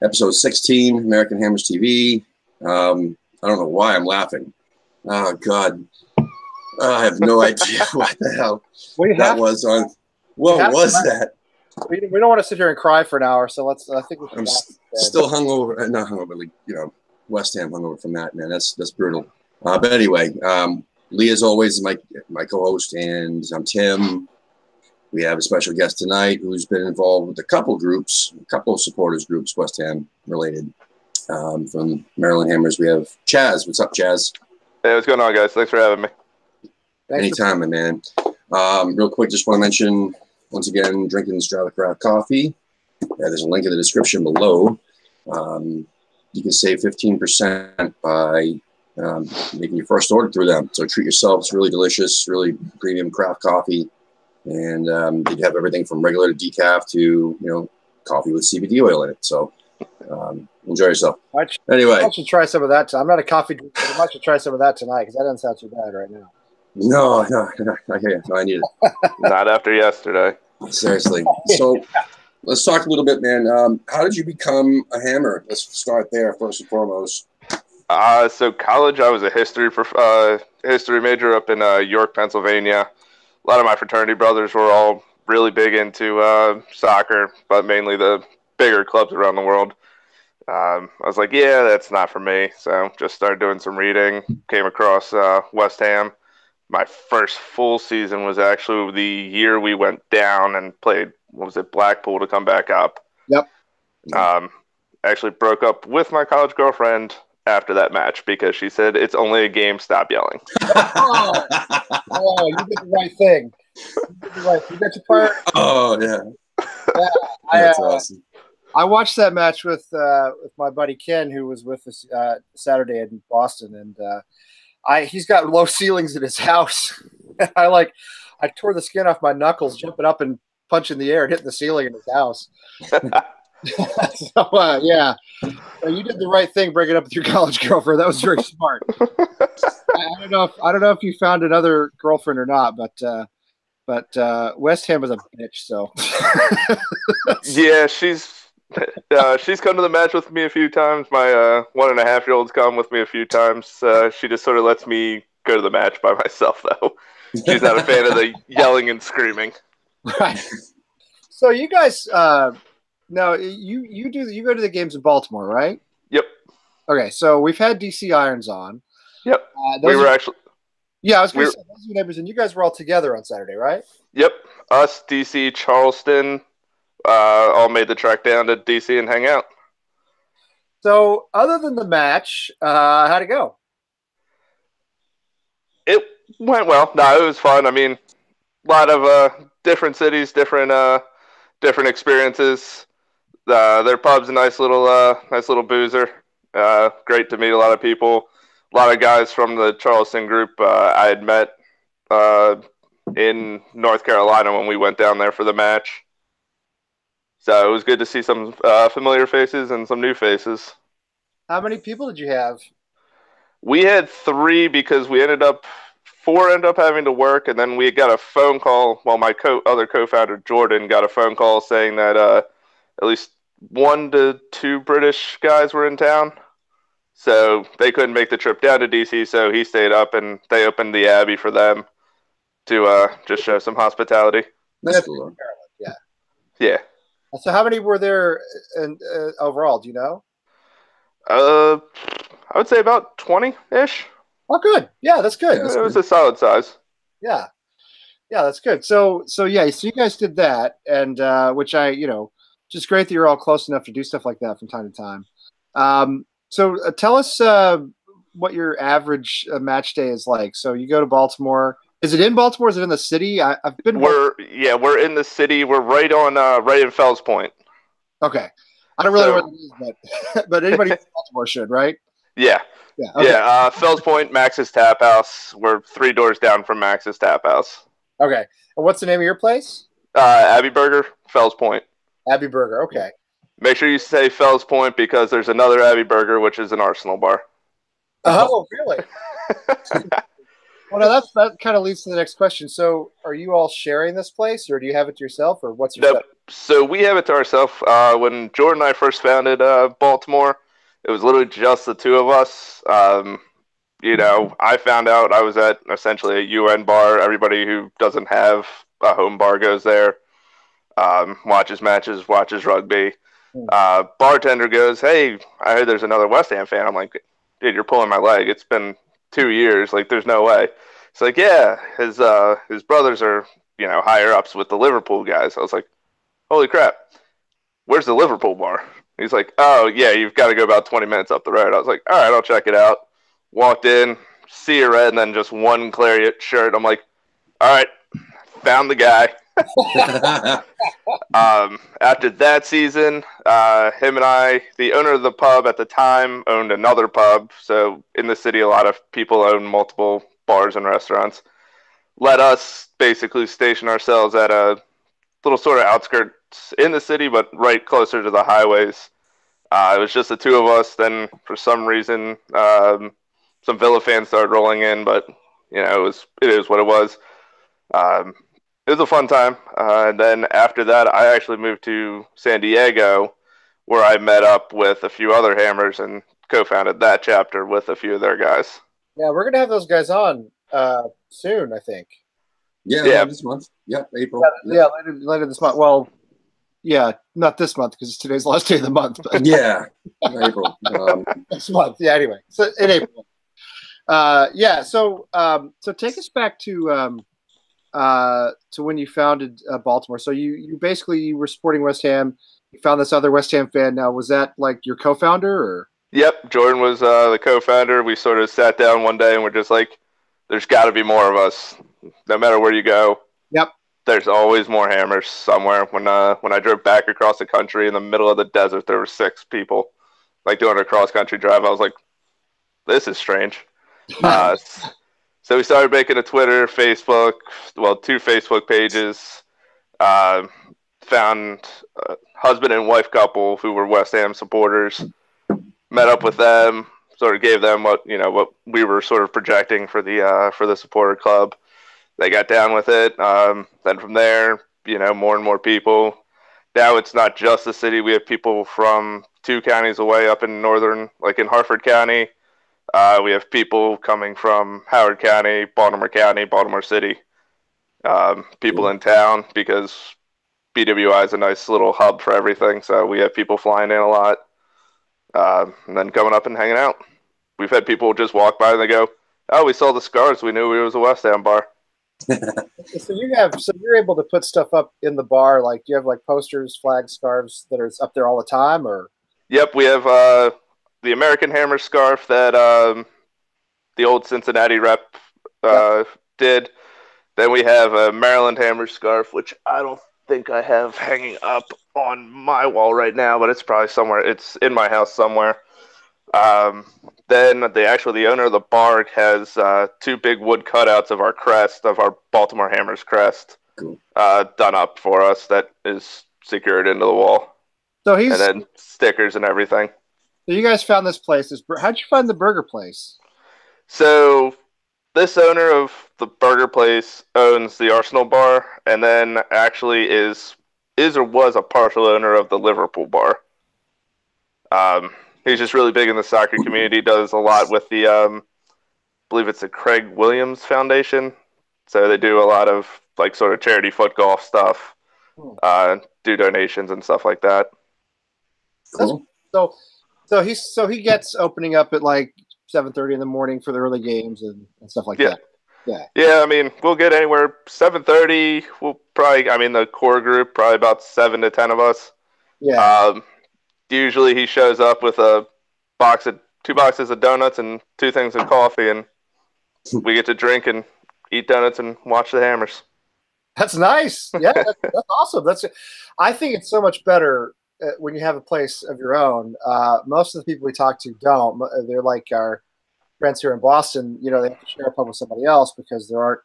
episode 16, American Hammers TV. I don't know why I'm laughing. Oh, God. I have no idea what the hell that was on. What was that? We don't want to sit here and cry for an hour, so let's. I think we should. I'm still hungover. Not hungover, West Ham hungover from that, man. That's brutal. But anyway, Lee, as always, is my co-host, and I'm Tim. We have a special guest tonight who's been involved with a couple of supporters groups, West Ham related. From Maryland Hammers, we have Chaz. What's up, Chaz? Hey, what's going on, guys? Thanks for having me. Anytime, my man. Real quick, just want to mention, once again, drinking Strata Craft coffee. There's a link in the description below. You can save 15% by making your first order through them. So treat yourself. It's really delicious, really premium craft coffee. And you have everything from regular to decaf to, coffee with CBD oil in it. So enjoy yourself. Anyway. I should try some of that. I'm not a coffee drinker, but I should try some of that tonight because that doesn't sound too bad right now. No, I need it. Not after yesterday. Seriously. So let's talk a little bit, man. How did you become a hammer? Let's start there first and foremost. So college, I was a history major up in York, Pennsylvania. A lot of my fraternity brothers were all really big into soccer, but mainly the bigger clubs around the world. I was like, yeah, that's not for me. So just started doing some reading, came across West Ham. My first full season was actually the year we went down and played, Blackpool to come back up. Yep. Actually broke up with my college girlfriend after that match because she said, it's only a game, stop yelling. You did the right thing. You got your part. Oh, yeah. That's awesome. I watched that match with my buddy Ken, who was with us Saturday in Boston, and he's got low ceilings in his house. I tore the skin off my knuckles jumping up and punching the air and hitting the ceiling in his house. So yeah, you did the right thing bringing up with your college girlfriend. That was very smart. I don't know if you found another girlfriend or not, but West Ham is a bitch. So yeah, she's come to the match with me a few times. My 1.5-year-old's come with me a few times. She just sort of lets me go to the match by myself, though. She's not a fan of the yelling and screaming. Right. So you guys, now you go to the games in Baltimore, right? Yep. Okay, so we've had DC Irons on. Yep. We were actually. Yeah, I was going to say those are your neighbors, and you guys were all together on Saturday, right? Yep. Us, DC, Charleston. All made the trek down to DC and hang out. So, other than the match, how'd it go? It went well. No, it was fun. I mean, a lot of different cities, different experiences. Their pub's a nice little boozer. Great to meet a lot of people. A lot of guys from the Charleston group I had met in North Carolina when we went down there for the match. So it was good to see some familiar faces and some new faces. How many people did you have? We had 3 because four ended up having to work, and then we got a phone call. Well, my other co-founder, Jordan, got a phone call saying that at least 1 to 2 British guys were in town. So they couldn't make the trip down to DC, so he stayed up, and they opened the Abbey for them to just show some hospitality. That's cool. Yeah. Yeah. So how many were there overall? Do you know? I would say about 20-ish. Oh, good. Yeah, that's good. It was a solid size. Yeah, that's good. So you guys did that, and which just great that you're all close enough to do stuff like that from time to time. So tell us what your average match day is like. So you go to Baltimore. Is it in Baltimore? Is it in the city? I've been. We're in the city. We're right in Fells Point. Okay, I don't really know where it is, but anybody in Baltimore should, right? Yeah. Yeah. Okay. Yeah. Fells Point, Max's Tap House. We're 3 doors down from Max's Tap House. Okay. And what's the name of your place? Abbey Burger, Fells Point. Abbey Burger. Okay. Make sure you say Fells Point because there's another Abbey Burger, which is an Arsenal bar. Oh, really? Well, now that kind of leads to the next question. So, are you all sharing this place, or do you have it to yourself, or what's your Nope. set? So we have it to ourselves. When Jordan and I first founded Baltimore, it was literally just the two of us. I found out I was at essentially a UN bar. Everybody who doesn't have a home bar goes there, watches matches, watches rugby. Bartender goes, "Hey, I heard there's another West Ham fan." I'm like, "Dude, you're pulling my leg. It's been 2 years. Like, there's no way." It's like, "Yeah, his brothers are higher ups with the Liverpool guys." I was like, "Holy crap! Where's the Liverpool bar?" He's like, "Oh yeah, you've got to go about 20 minutes up the road." I was like, "All right, I'll check it out." Walked in, see a red, and then just one Clariot shirt. I'm like, "All right, found the guy." After that season, him and I, the owner of the pub at the time, owned another pub. So in the city, a lot of people own multiple bars and restaurants. Let us basically station ourselves at a little sort of outskirts in the city, but right closer to the highways. It was just the two of us. Then, for some reason, some Villa fans started rolling in, but it is what it was. Um, it was a fun time. And then after that, I actually moved to San Diego, where I met up with a few other Hammers and co-founded that chapter with a few of their guys. Yeah, we're gonna have those guys on soon, I think. Yeah, this month. Yep, April. Yeah, later this month. Well, yeah, not this month because today's the last day of the month. But Yeah, April. this month. Yeah. Anyway, so in April. Yeah. So take us back to when you founded Baltimore. So you basically were supporting West Ham. You found this other West Ham fan. Now, was that like your co-founder or? Yep, Jordan was the co-founder. We sort of sat down one day and we're just like, "There's got to be more of us. No matter where you go, Yep. there's always more Hammers somewhere." When I drove back across the country in the middle of the desert, there were 6 people, like doing a cross-country drive. I was like, "This is strange." Uh, so we started making a Twitter, Facebook, well, 2 Facebook pages. Uh, Found a husband and wife couple who were West Ham supporters. Met up with them, sort of gave them what we were sort of projecting for the supporter club. They got down with it. Then from there, more and more people. Now it's not just the city. We have people from 2 counties away up in northern, like in Harford County. We have people coming from Howard County, Baltimore City. People in town because BWI is a nice little hub for everything. So we have people flying in a lot. And then coming up and hanging out. We've had people just walk by and they go, "Oh, we saw the Scars. We knew it was a West Ham bar." So you're able to put stuff up in the bar, like do you have like posters, flags, scarves that are up there all the time, or? Yep, we have the American Hammer scarf that the old Cincinnati rep did. Then we have a Maryland Hammer scarf, which I don't think I have hanging up on my wall right now, but it's probably somewhere. It's in my house somewhere. Then the owner of the bar has 2 big wood cutouts of our crest, of our Baltimore Hammers crest, done up for us that is secured into the wall. So and then stickers and everything. So you guys found this place. How'd you find the burger place? So this owner of the burger place owns the Arsenal bar, and then actually is or was a partial owner of the Liverpool bar. He's just really big in the soccer community. Does a lot with the, I believe it's the Craig Williams Foundation. So they do a lot of like sort of charity foot golf stuff, do donations and stuff like that. Cool. So he gets opening up at like 7:30 in the morning for the early games and stuff like that. Yeah. I mean, we'll get anywhere 7:30. We'll probably, I mean, the core group probably about 7 to 10 of us. Yeah. Usually he shows up with 2 boxes of donuts and 2 things of coffee, and we get to drink and eat donuts and watch the Hammers. That's nice. Yeah, that's awesome. I think it's so much better when you have a place of your own. Most of the people we talk to don't. They're like our friends here in Boston. They have to share a pub with somebody else because there aren't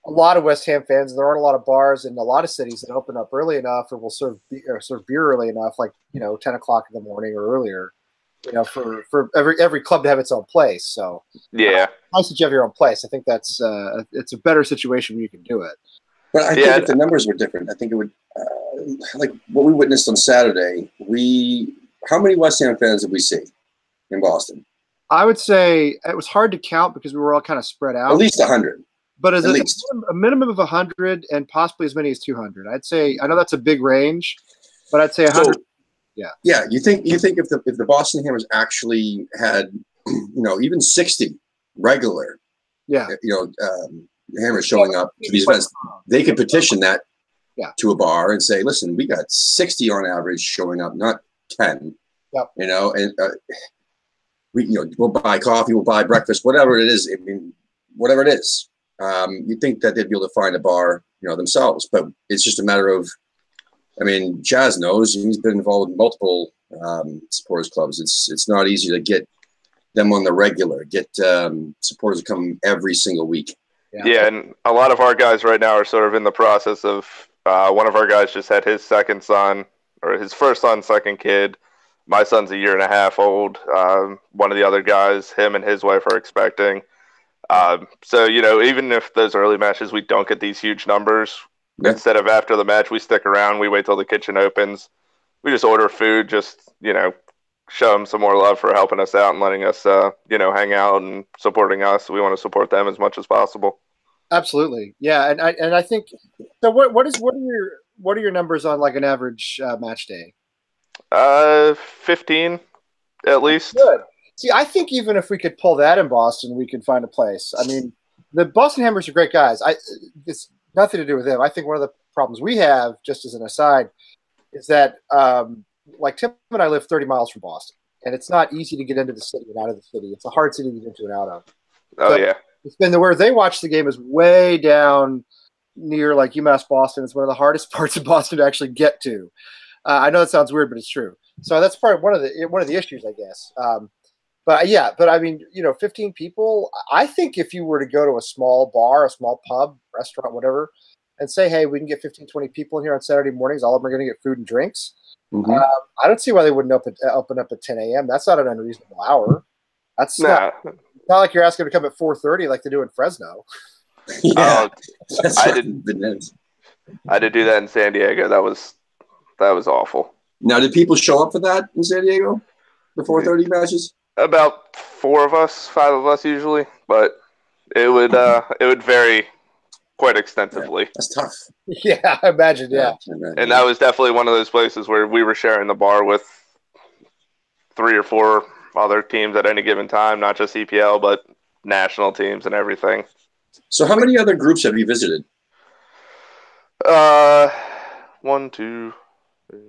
a lot of West Ham fans. There aren't a lot of bars in a lot of cities that open up early enough or will serve beer early enough, like 10 o'clock in the morning or earlier. for every club to have its own place. So yeah, nice that you have your own place. I think that's it's a better situation when you can do it. But I think if the numbers were different, I think it would like what we witnessed on Saturday. How many West Ham fans did we see in Boston? I would say it was hard to count because we were all kind of spread out. At least 100. But as a minimum of 100 and possibly as many as 200. I'd say, I know that's a big range, but I'd say 100. Yeah. Yeah. You think if the Boston Hammers actually had, even 60 regular, Hammers showing up to these events, they could petition that to a bar and say, listen, we got 60 on average showing up, not 10. Yep. And we'll buy coffee, we'll buy breakfast, whatever it is. I mean, whatever it is. You'd think that they'd be able to find a bar, themselves, but it's just a matter of, Chaz knows, he's been involved in multiple supporters clubs. It's not easy to get them on the regular, get supporters to come every single week. Yeah, and a lot of our guys right now are sort of in the process of, one of our guys just had his second son, or his first son, second kid. My son's a year and a half old. One of the other guys, him and his wife are expecting. So, even if those early matches, we don't get these huge numbers, instead of after the match, we stick around, we wait till the kitchen opens. We just order food, just, show them some more love for helping us out and letting us, hang out and supporting us. We want to support them as much as possible. Absolutely. Yeah. And I think, so what are your numbers on like an average match day? 15 at least. Good. See, I think even if we could pull that in Boston, we could find a place. I mean, the Boston Hammers are great guys. It's nothing to do with them. I think one of the problems we have, just as an aside, is that like Tim and I live 30 miles from Boston, and it's not easy to get into the city and out of the city. It's a hard city to get into and out of. Oh, yeah. It's been where they watch the game is way down near like UMass Boston. It's one of the hardest parts of Boston to actually get to. I know that sounds weird, but it's true. So that's part of one of the issues, I guess. But 15 people, I think if you were to go to a small bar, a small pub, restaurant, whatever, and say, hey, we can get 15, 20 people in here on Saturday mornings, all of them are going to get food and drinks. Mm-hmm. I don't see why they wouldn't open up at 10 a.m. That's not an unreasonable hour. That's not like you're asking them to come at 4:30 like they do in Fresno. Yeah, I did do that in San Diego. That was awful. Now, did people show up for that in San Diego? The 4:30 matches? About 5 of us usually, but it would vary quite extensively. That's tough. Yeah, I imagine. Yeah, and that was definitely one of those places where we were sharing the bar with 3 or 4 other teams at any given time, not just EPL, but national teams and everything. So, how many other groups have you visited? 1, 2, 3,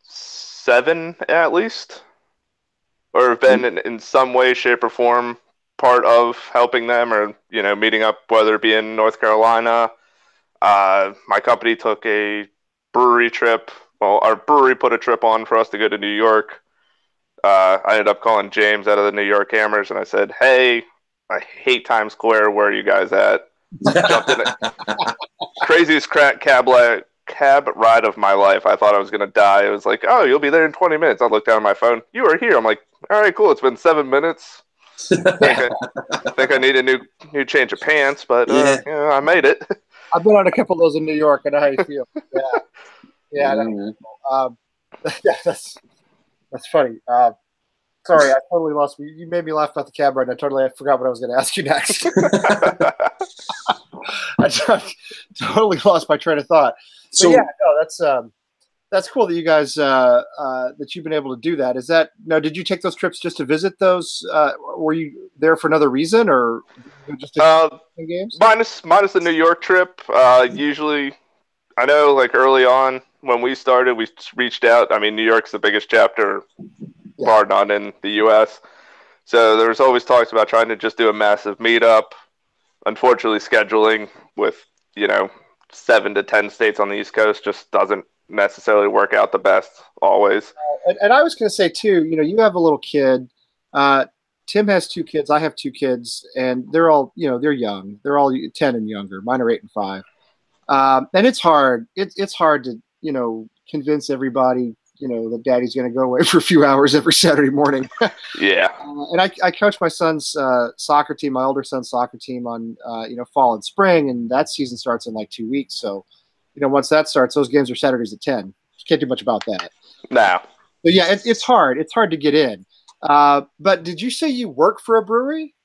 7 at least, or have been in some way, shape, or form part of helping them, or meeting up, whether it be in North Carolina. My company took a brewery trip. Well, our brewery put a trip on for us to go to New York. I ended up calling James out of the New York Hammers, and I said, "Hey, I hate Times Square. Where are you guys at?" Jumped in it. Craziest cab ride of my life. I thought I was going to die. It was like, "Oh, you'll be there in 20 minutes." I looked down at my phone. "You are here." I'm like, "All right, cool. It's been 7 minutes." I think I need a new change of pants, but I made it. I've been on a couple of those in New York. I know how you feel. That's funny. Sorry, I totally lost me. You made me laugh about the cab ride. I forgot what I was going to ask you next. I totally lost my train of thought. So that's cool that you guys that you've been able to do that. Did you take those trips just to visit those? Were you there for another reason, or just games? Minus the New York trip. Usually, I know like early on when we started, we reached out. I mean, New York's the biggest chapter, bar none, in the U.S. So there was always talks about trying to just do a massive meetup. Unfortunately, scheduling with 7 to 10 states on the East Coast just doesn't necessarily work out the best always. And I was going to say too, you have a little kid. Tim has 2 kids. I have 2 kids, and they're all they're young. They're all 10 and younger. Mine are 8 and 5. And it's hard. It's hard to convince everybody that daddy's going to go away for a few hours every Saturday morning. Yeah. And I coach my son's soccer team, my older son's soccer team on, fall and spring, and that season starts in like 2 weeks. So, once that starts, those games are Saturdays at 10. You can't do much about that. No. So yeah, it's hard. It's hard to get in. But did you say you work for a brewery?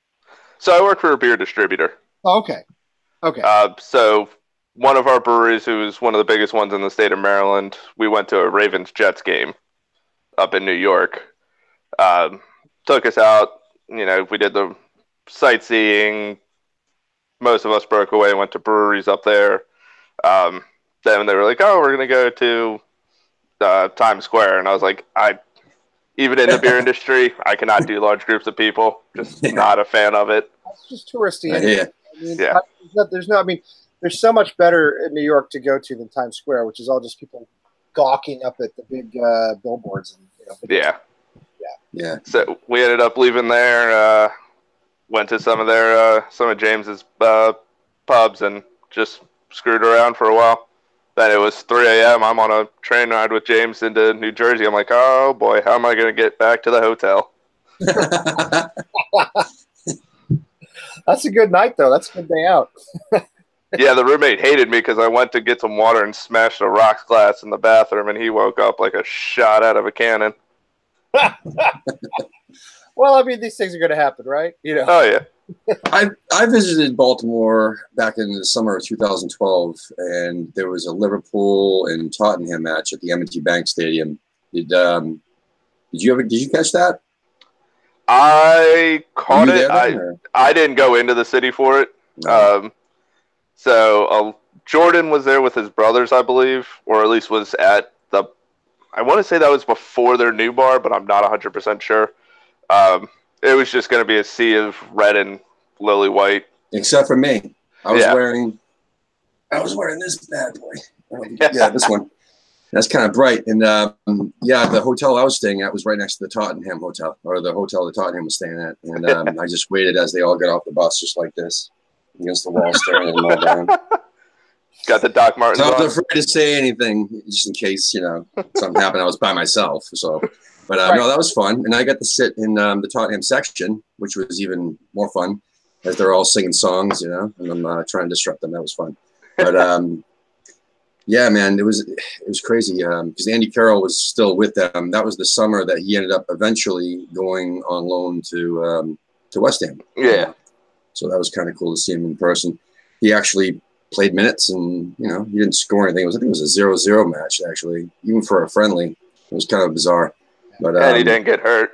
So I work for a beer distributor. Oh, okay. Okay. So one of our breweries, who's one of the biggest ones in the state of Maryland, we went to a Ravens-Jets game up in New York. Took us out. We did the sightseeing. Most of us broke away and went to breweries up there. Then they were like, "Oh, we're going to go to Times Square." And I was like, even in the beer industry, I cannot do large groups of people. Just not a fan of it. It's just touristy. Yeah. There's so much better in New York to go to than Times Square, which is all just people gawking up at the big billboards. Yeah. So we ended up leaving there, went to some of James's pubs and just screwed around for a while. Then it was 3 a.m. I'm on a train ride with James into New Jersey. I'm like, oh boy, how am I going to get back to the hotel? That's a good night, though. That's a good day out. Yeah, the roommate hated me because I went to get some water and smashed a rocks glass in the bathroom, and he woke up like a shot out of a cannon. Well, these things are going to happen, right? Oh, yeah. I visited Baltimore back in the summer of 2012, and there was a Liverpool and Tottenham match at the M&T Bank Stadium. Did you catch that? I caught it. I didn't go into the city for it. No. So Jordan was there with his brothers, I believe, or at least was at I want to say that was before their new bar, but I'm not 100% sure. It was just going to be a sea of red and lily white. Except for me. I was wearing this bad boy. Yeah, this one. That's kind of bright. And the hotel I was staying at was right next to the Tottenham hotel, or the hotel that Tottenham was staying at. And I just waited as they all got off the bus, just like this, against the wall, staring at them all down. Got the Doc Martens on. I was afraid to say anything, just in case, something happened. I was by myself. So, but no, that was fun. And I got to sit in the Tottenham section, which was even more fun, as they're all singing songs, and I'm trying to disrupt them. That was fun. But yeah, man, it was crazy because Andy Carroll was still with them. That was the summer that he ended up eventually going on loan to West Ham. Yeah. So that was kind of cool to see him in person. He actually played minutes, and he didn't score anything. I think it was a 0-0 match actually, even for a friendly. It was kind of bizarre. But and he didn't get hurt.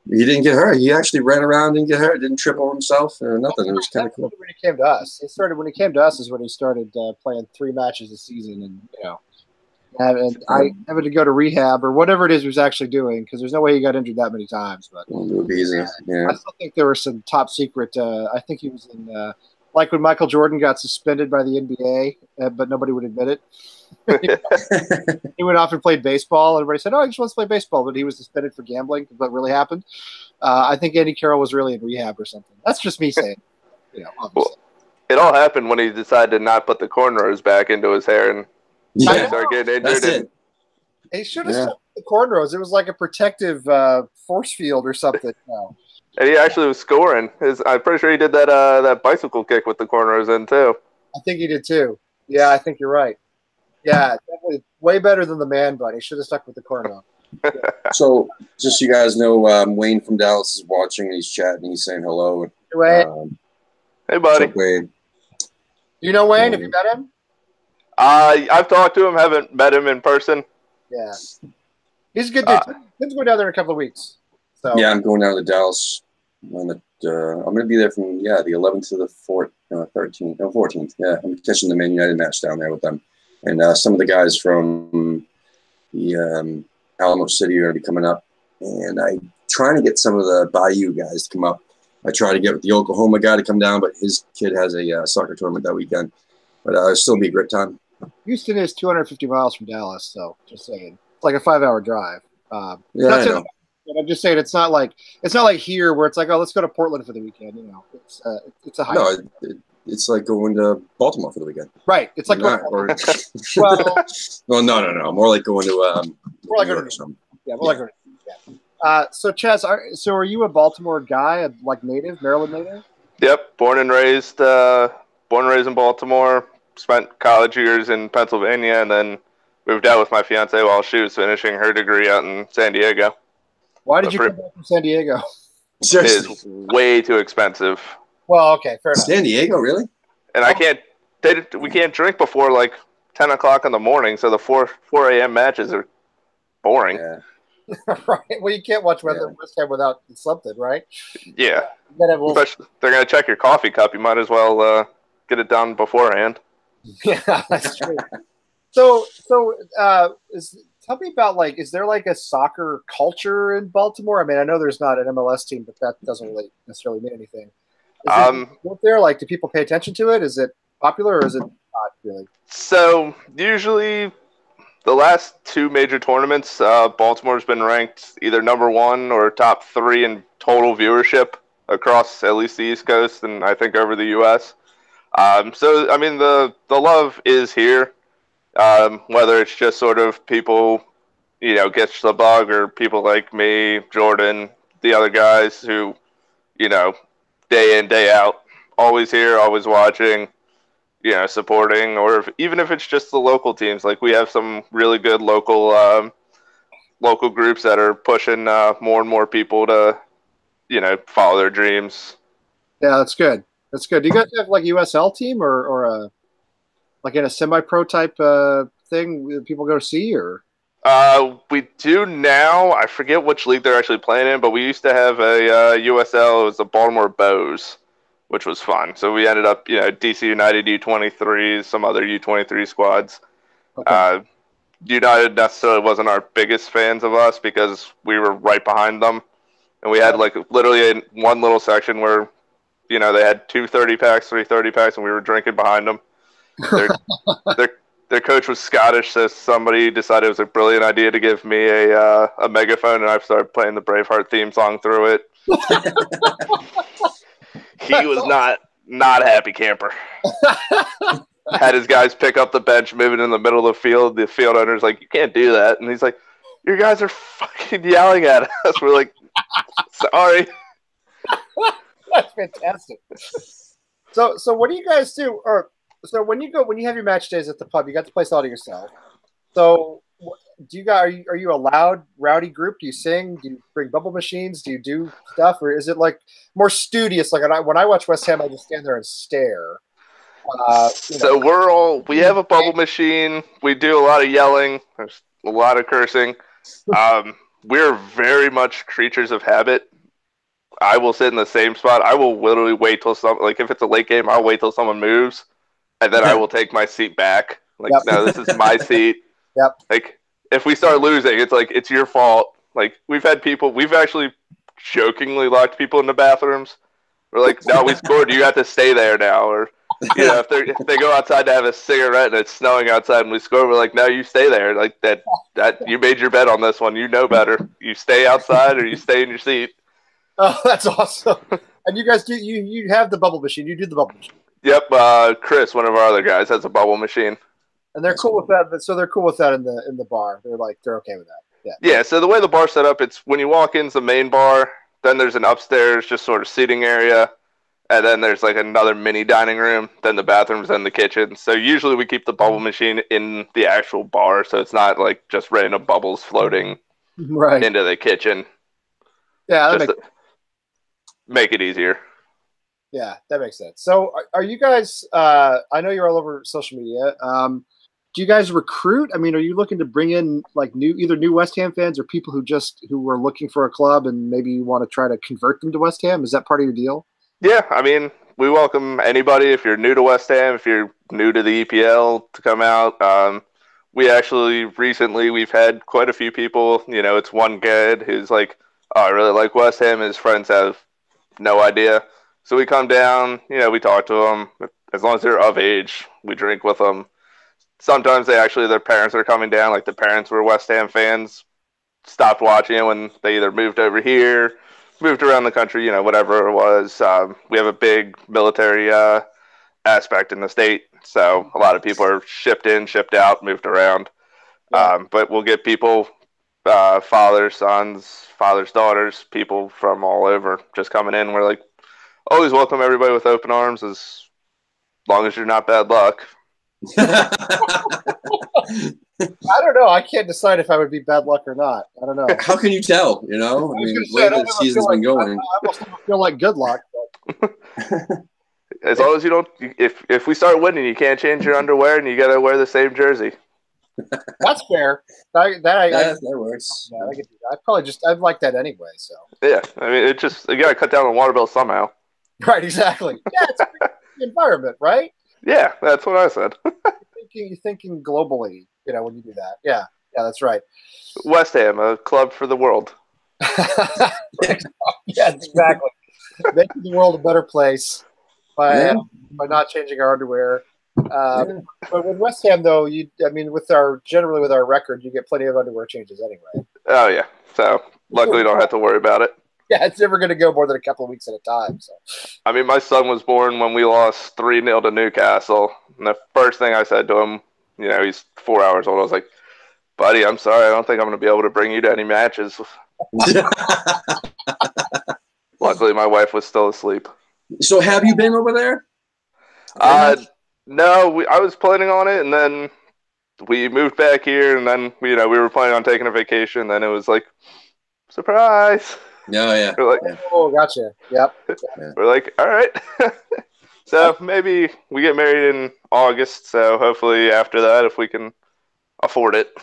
He didn't get hurt. He actually ran around, didn't get hurt, didn't trip over himself or nothing. It was kind of cool. When he came to us, when he came to us is when he started playing 3 matches a season, and and I having to go to rehab or whatever it is he was actually doing, because there's no way he got injured that many times. But it would be easy. Yeah. I still think there were some top secret. I think he was in like when Michael Jordan got suspended by the NBA, but nobody would admit it. He went off and played baseball. Everybody said, "Oh, he just wants to play baseball," but he was suspended for gambling. What really happened? I think Andy Carroll was really in rehab or something. That's just me saying. Well, it all happened when he decided to not put the cornrows back into his hair and start getting injured. That's it. He should have stuck with the cornrows. It was like a protective force field or something. And he actually was scoring. I'm pretty sure he did that bicycle kick with the cornrows in too. I think he did too. Yeah, I think you're right. Yeah, definitely way better than the man bun. He should have stuck with the cornrow. Yeah. So, just so you guys know, Wayne from Dallas is watching, and he's chatting. He's saying hello. Hey, Wayne. Hey, buddy. What's up, Wayne? You know Wayne? Have you met him? I've talked to him. Haven't met him in person. Yeah, he's a good dude. He's going down there in a couple of weeks. So yeah, I'm going down to Dallas. I'm going to be there from the 11th to the 14th. Yeah, I'm catching the Man United match down there with them, and some of the guys from the Alamo City are going to be coming up, and I'm trying to get some of the Bayou guys to come up. I try to get the Oklahoma guy to come down, but his kid has a soccer tournament that weekend. But it'll still be a great time. Houston is 250 miles from Dallas, so just saying, it's like a 5-hour drive. I know. I'm just saying it's not like here where it's like, oh, let's go to Portland for the weekend. It's a hike. No, it's like going to Baltimore for the weekend. Right. It's like well, no. More like going to more like going to something. Yeah, more like going to. Yeah. So Chaz, are you a Baltimore guy, like native, Maryland native? Yep, born and raised in Baltimore. Spent college years in Pennsylvania, and then moved out with my fiance while she was finishing her degree out in San Diego. Why did you come back from San Diego? It is way too expensive. Well, okay, fair enough. San Diego, really? And we can't drink before like 10 o'clock in the morning, so the 4 a.m. matches are boring. Yeah. Right. Well, you can't watch West Ham without something, right? Yeah. Especially, they're going to check your coffee cup. You might as well get it done beforehand. Yeah, that's true. So, tell me about, like, is there like a soccer culture in Baltimore? I mean, I know there's not an MLS team, but that doesn't really necessarily mean anything. Is it there? Like, do people pay attention to it? Is it popular, or is it not really? So usually, the last 2 major tournaments, Baltimore's been ranked either number 1 or top 3 in total viewership across at least the East Coast and I think over the U.S. So I mean, the love is here. Whether it's just sort of people, gets the bug, or people like me, Jordan, the other guys who, day in, day out, always here, always watching, supporting, or even if it's just the local teams. Like, we have some really good local groups that are pushing more and more people to, follow their dreams. Yeah, that's good. That's good. Do you guys have like USL team or a like in a semi-pro type thing people go to see, or? We do now. I forget which league they're actually playing in, but we used to have a USL. It was the Baltimore Bows, which was fun. So we ended up, DC United U23s, some other U23 squads. Okay. United necessarily wasn't our biggest fans of us because we were right behind them. And we had like literally one little section where, they had 2 30-packs, 3 30-packs, and we were drinking behind them. Their coach was Scottish, so somebody decided it was a brilliant idea to give me a megaphone, and I started playing the Braveheart theme song through it. He was not a happy camper. Had his guys pick up the bench, moving in the middle of the field. The field owner's like, "You can't do that," and he's like, "Your guys are fucking yelling at us." We're like, "Sorry." That's fantastic. So what do you guys do? Or so when you have your match days at the pub, you got the place all to yourself. So do you guys are you a loud, rowdy group? Do you sing? Do you bring bubble machines? Do you do stuff, or is it like more studious? Like when I watch West Ham, I just stand there and stare. So we have a bubble machine. We do a lot of yelling. There's a lot of cursing. We're very much creatures of habit. I will sit in the same spot. I will literally wait till if it's a late game, I'll wait till someone moves, and then I will take my seat back. Like, no, this is my seat. Yep. Like, if we start losing, it's like, it's your fault. Like, we've actually jokingly locked people in the bathrooms. We're like, no, we scored. You have to stay there now. Or, if they go outside to have a cigarette and it's snowing outside and we score, we're like, no, you stay there. Like, that you made your bet on this one. You know better. You stay outside or you stay in your seat. Oh, that's awesome. And you guys you have the bubble machine. You do the bubble machine. Yep. Chris, one of our other guys, has a bubble machine. And they're cool with that. So they're cool with that in the bar. They're okay with that. Yeah. Yeah. So the way the bar's set up, it's when you walk in, it's the main bar. Then there's an upstairs, just sort of seating area, and then there's like another mini dining room. Then the bathrooms, then the kitchen. So usually we keep the bubble machine in the actual bar, so it's not like just random bubbles floating into the kitchen. Yeah, make it easier. Yeah, that makes sense. So are you guys, I know you're all over social media. Do you guys recruit? I mean, are you looking to bring in like either new West Ham fans or people who were looking for a club and maybe you want to try to convert them to West Ham? Is that part of your deal? Yeah, I mean, we welcome anybody. If you're new to West Ham, if you're new to the EPL, to come out. We actually we've had quite a few people. It's one kid who's like, "Oh, I really like West Ham." His friends have no idea. So we come down, we talk to them. As long as they're of age, we drink with them. Sometimes their parents are coming down. Like, the parents were West Ham fans, stopped watching it when they either moved over here, moved around the country, whatever it was. We have a big military aspect in the state. So a lot of people are shipped in, shipped out, moved around. Yeah. But we'll get people, fathers, sons, fathers, daughters, people from all over just coming in. We're like, always welcome everybody with open arms as long as you're not bad luck. I don't know. I can't decide if I would be bad luck or not. I don't know. How can you tell? You know, I mean, the way the season's been going. I almost never feel like good luck. But... As long as you don't, if we start winning, you can't change your underwear and you got to wear the same jersey. That's fair. That works. Yeah, I could do that. I'd like that anyway. So yeah, I mean, you got to cut down on water bill somehow. Right, exactly. Yeah, it's the environment, right? Yeah, that's what I said. You're thinking globally, when you do that. Yeah, that's right. West Ham, a club for the world. Yeah, exactly. Making the world a better place by not changing our underwear. But with West Ham, though, with our record, you get plenty of underwear changes anyway. Oh yeah, so luckily you don't have to worry about it. Yeah, it's never going to go more than a couple of weeks at a time. So, I mean, my son was born when we lost 3-0 to Newcastle, and the first thing I said to him, he's 4 hours old. I was like, "Buddy, I'm sorry, I don't think I'm going to be able to bring you to any matches." Luckily, my wife was still asleep. So, have you been over there? No, I was planning on it, and then we moved back here, and then we were planning on taking a vacation. And then it was like, surprise. No, yeah. We're like, oh, gotcha. Yep. We're like, all right. So maybe we get married in August. So hopefully after that, if we can afford it.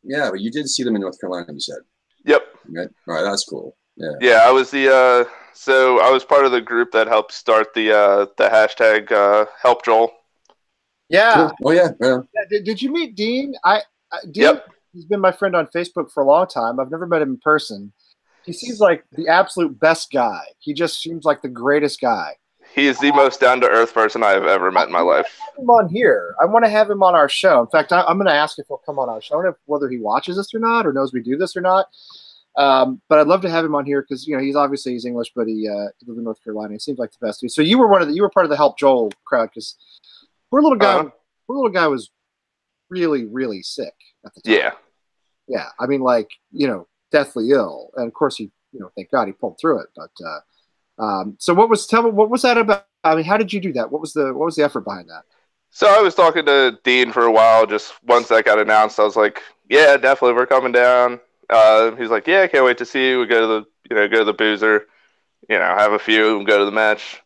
Yeah, but you did see them in North Carolina, you said. Yep. Right. All right, that's cool. Yeah. Yeah, I was so I was part of the group that helped start the hashtag Help Joel. Yeah. Cool. Oh yeah. Did you meet Dean? Dean, Yep. He's been my friend on Facebook for a long time. I've never met him in person. He seems like the absolute best guy. He just seems like the greatest guy. He is the most down-to-earth person I have ever met in my life. I want to have him on here. I want to have him on our show. In fact, I'm going to ask if he'll come on our show. I don't know whether he watches this or not or knows we do this or not. But I'd love to have him on here because he's English, but he lives in North Carolina. He seems like the best dude. So you were part of the Help Joel crowd because poor little guy was really, really sick at the time. Yeah. Yeah. I mean, deathly ill, and of course he, thank God he pulled through it. But so what was that about? I mean, how did you do that? What was the effort behind that? So I was talking to Dean for a while. Just once that got announced, I was like, "Yeah, definitely, we're coming down." He's like, "Yeah, I can't wait to see you." We go to the Boozer, have a few, and go to the match.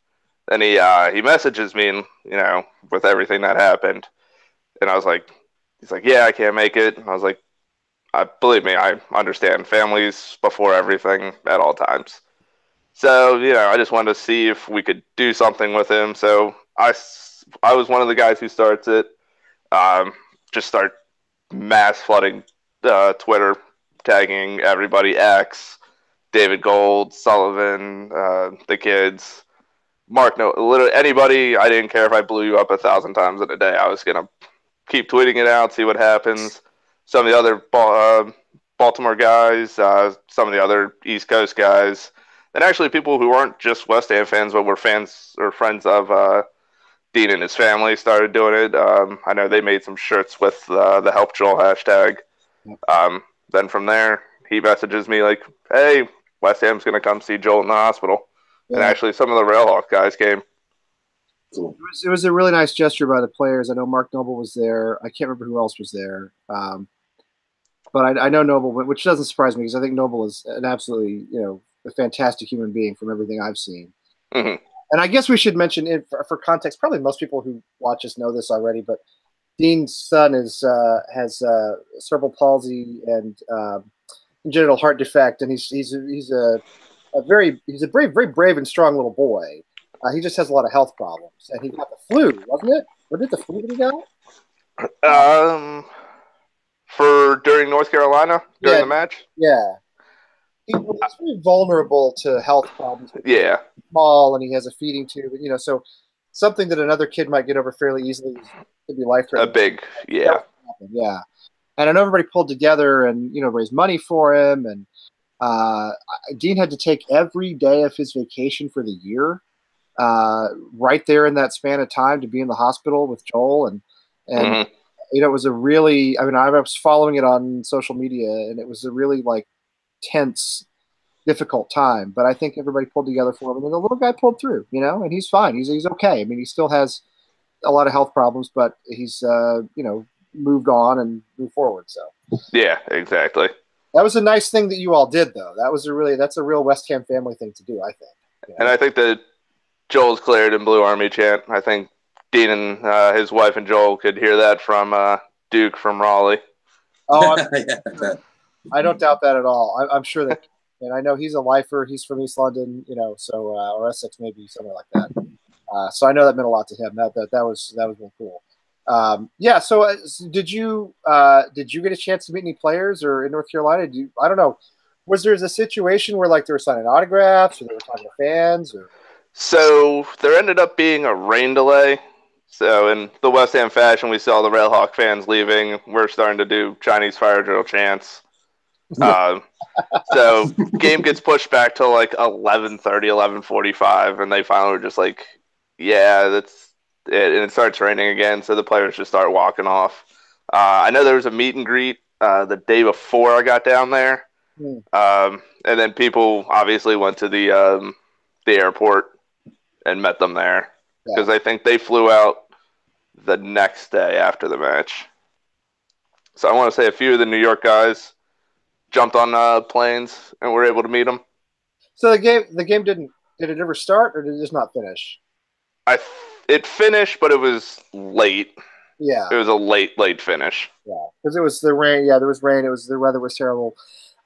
Then he messages me, and with everything that happened, and I was like, he's like, "Yeah, I can't make it." And I was like, believe me, I understand. Families before everything at all times. So, I just wanted to see if we could do something with him. So I was one of the guys who starts it. Just start mass flooding Twitter, tagging everybody, X, David Gold, Sullivan, the kids, Mark, literally anybody. I didn't care if I blew you up 1,000 times in a day. I was going to keep tweeting it out, see what happens. Some of the other Baltimore guys, some of the other East Coast guys, and actually people who aren't just West Ham fans, but were fans or friends of Dean and his family started doing it. I know they made some shirts with the Help Joel hashtag. Then from there, he messages me like, "Hey, West Ham's going to come see Joel in the hospital." Yeah. And actually some of the Railhawk guys came. Cool. It was a really nice gesture by the players. I know Mark Noble was there. I can't remember who else was there. But I know Noble, which doesn't surprise me because I think Noble is an absolutely, a fantastic human being from everything I've seen. Mm-hmm. And I guess we should mention it for context. Probably most people who watch us know this already, but Dean's son has cerebral palsy and congenital heart defect, and he's a very very brave and strong little boy. He just has a lot of health problems, and he got the flu, wasn't it? Was it the flu that he got? For during North Carolina during the match. Yeah, he's very vulnerable to health problems. Yeah, he's small, and he has a feeding tube. So something that another kid might get over fairly easily could be life-threatening. Yeah. And I know everybody pulled together and raised money for him, and Dean had to take every day of his vacation for the year right there in that span of time to be in the hospital with Joel. And Mm-hmm. you know, it was a really, I mean, I was following it on social media, and it was a really like tense, difficult time. But I think everybody pulled together for him, and the little guy pulled through, you know, and he's fine. He's okay. I mean, he still has a lot of health problems, but he's, you know, moved on and moved forward. So Yeah, exactly. that was a nice thing that you all did, though. That's a real West Ham family thing to do, I think. You know? And I think that Joel's cleared in Blue Army chant. I think Dean and his wife and Joel could hear that from Duke from Raleigh. Oh, Yeah. I don't doubt that at all. I'm sure that, and I know he's a lifer. He's from East London, you know, so or Essex, maybe somewhere like that. So I know that meant a lot to him. That was really cool. Yeah. So did you get a chance to meet any players or in North Carolina? I don't know. Was there a situation where like they were signing autographs or they were talking to fans or? So there ended up being a rain delay. So in the West Ham fashion, we saw the Railhawk fans leaving. We're starting to do Chinese fire drill chants. So game gets pushed back to like 11:30, 11:45, and they finally were just like, yeah, that's it. And it starts raining again, so the players just start walking off. I know there was a meet and greet the day before I got down there. And then people obviously went to the airport and met them there because I think they flew out the next day after the match. So I want to say a few of the New York guys jumped on planes and were able to meet them. So the game did it ever start or did it just not finish? It finished, but it was late. Yeah, it was a late finish. Yeah, because it was the rain. Yeah, there was rain. It was the weather was terrible.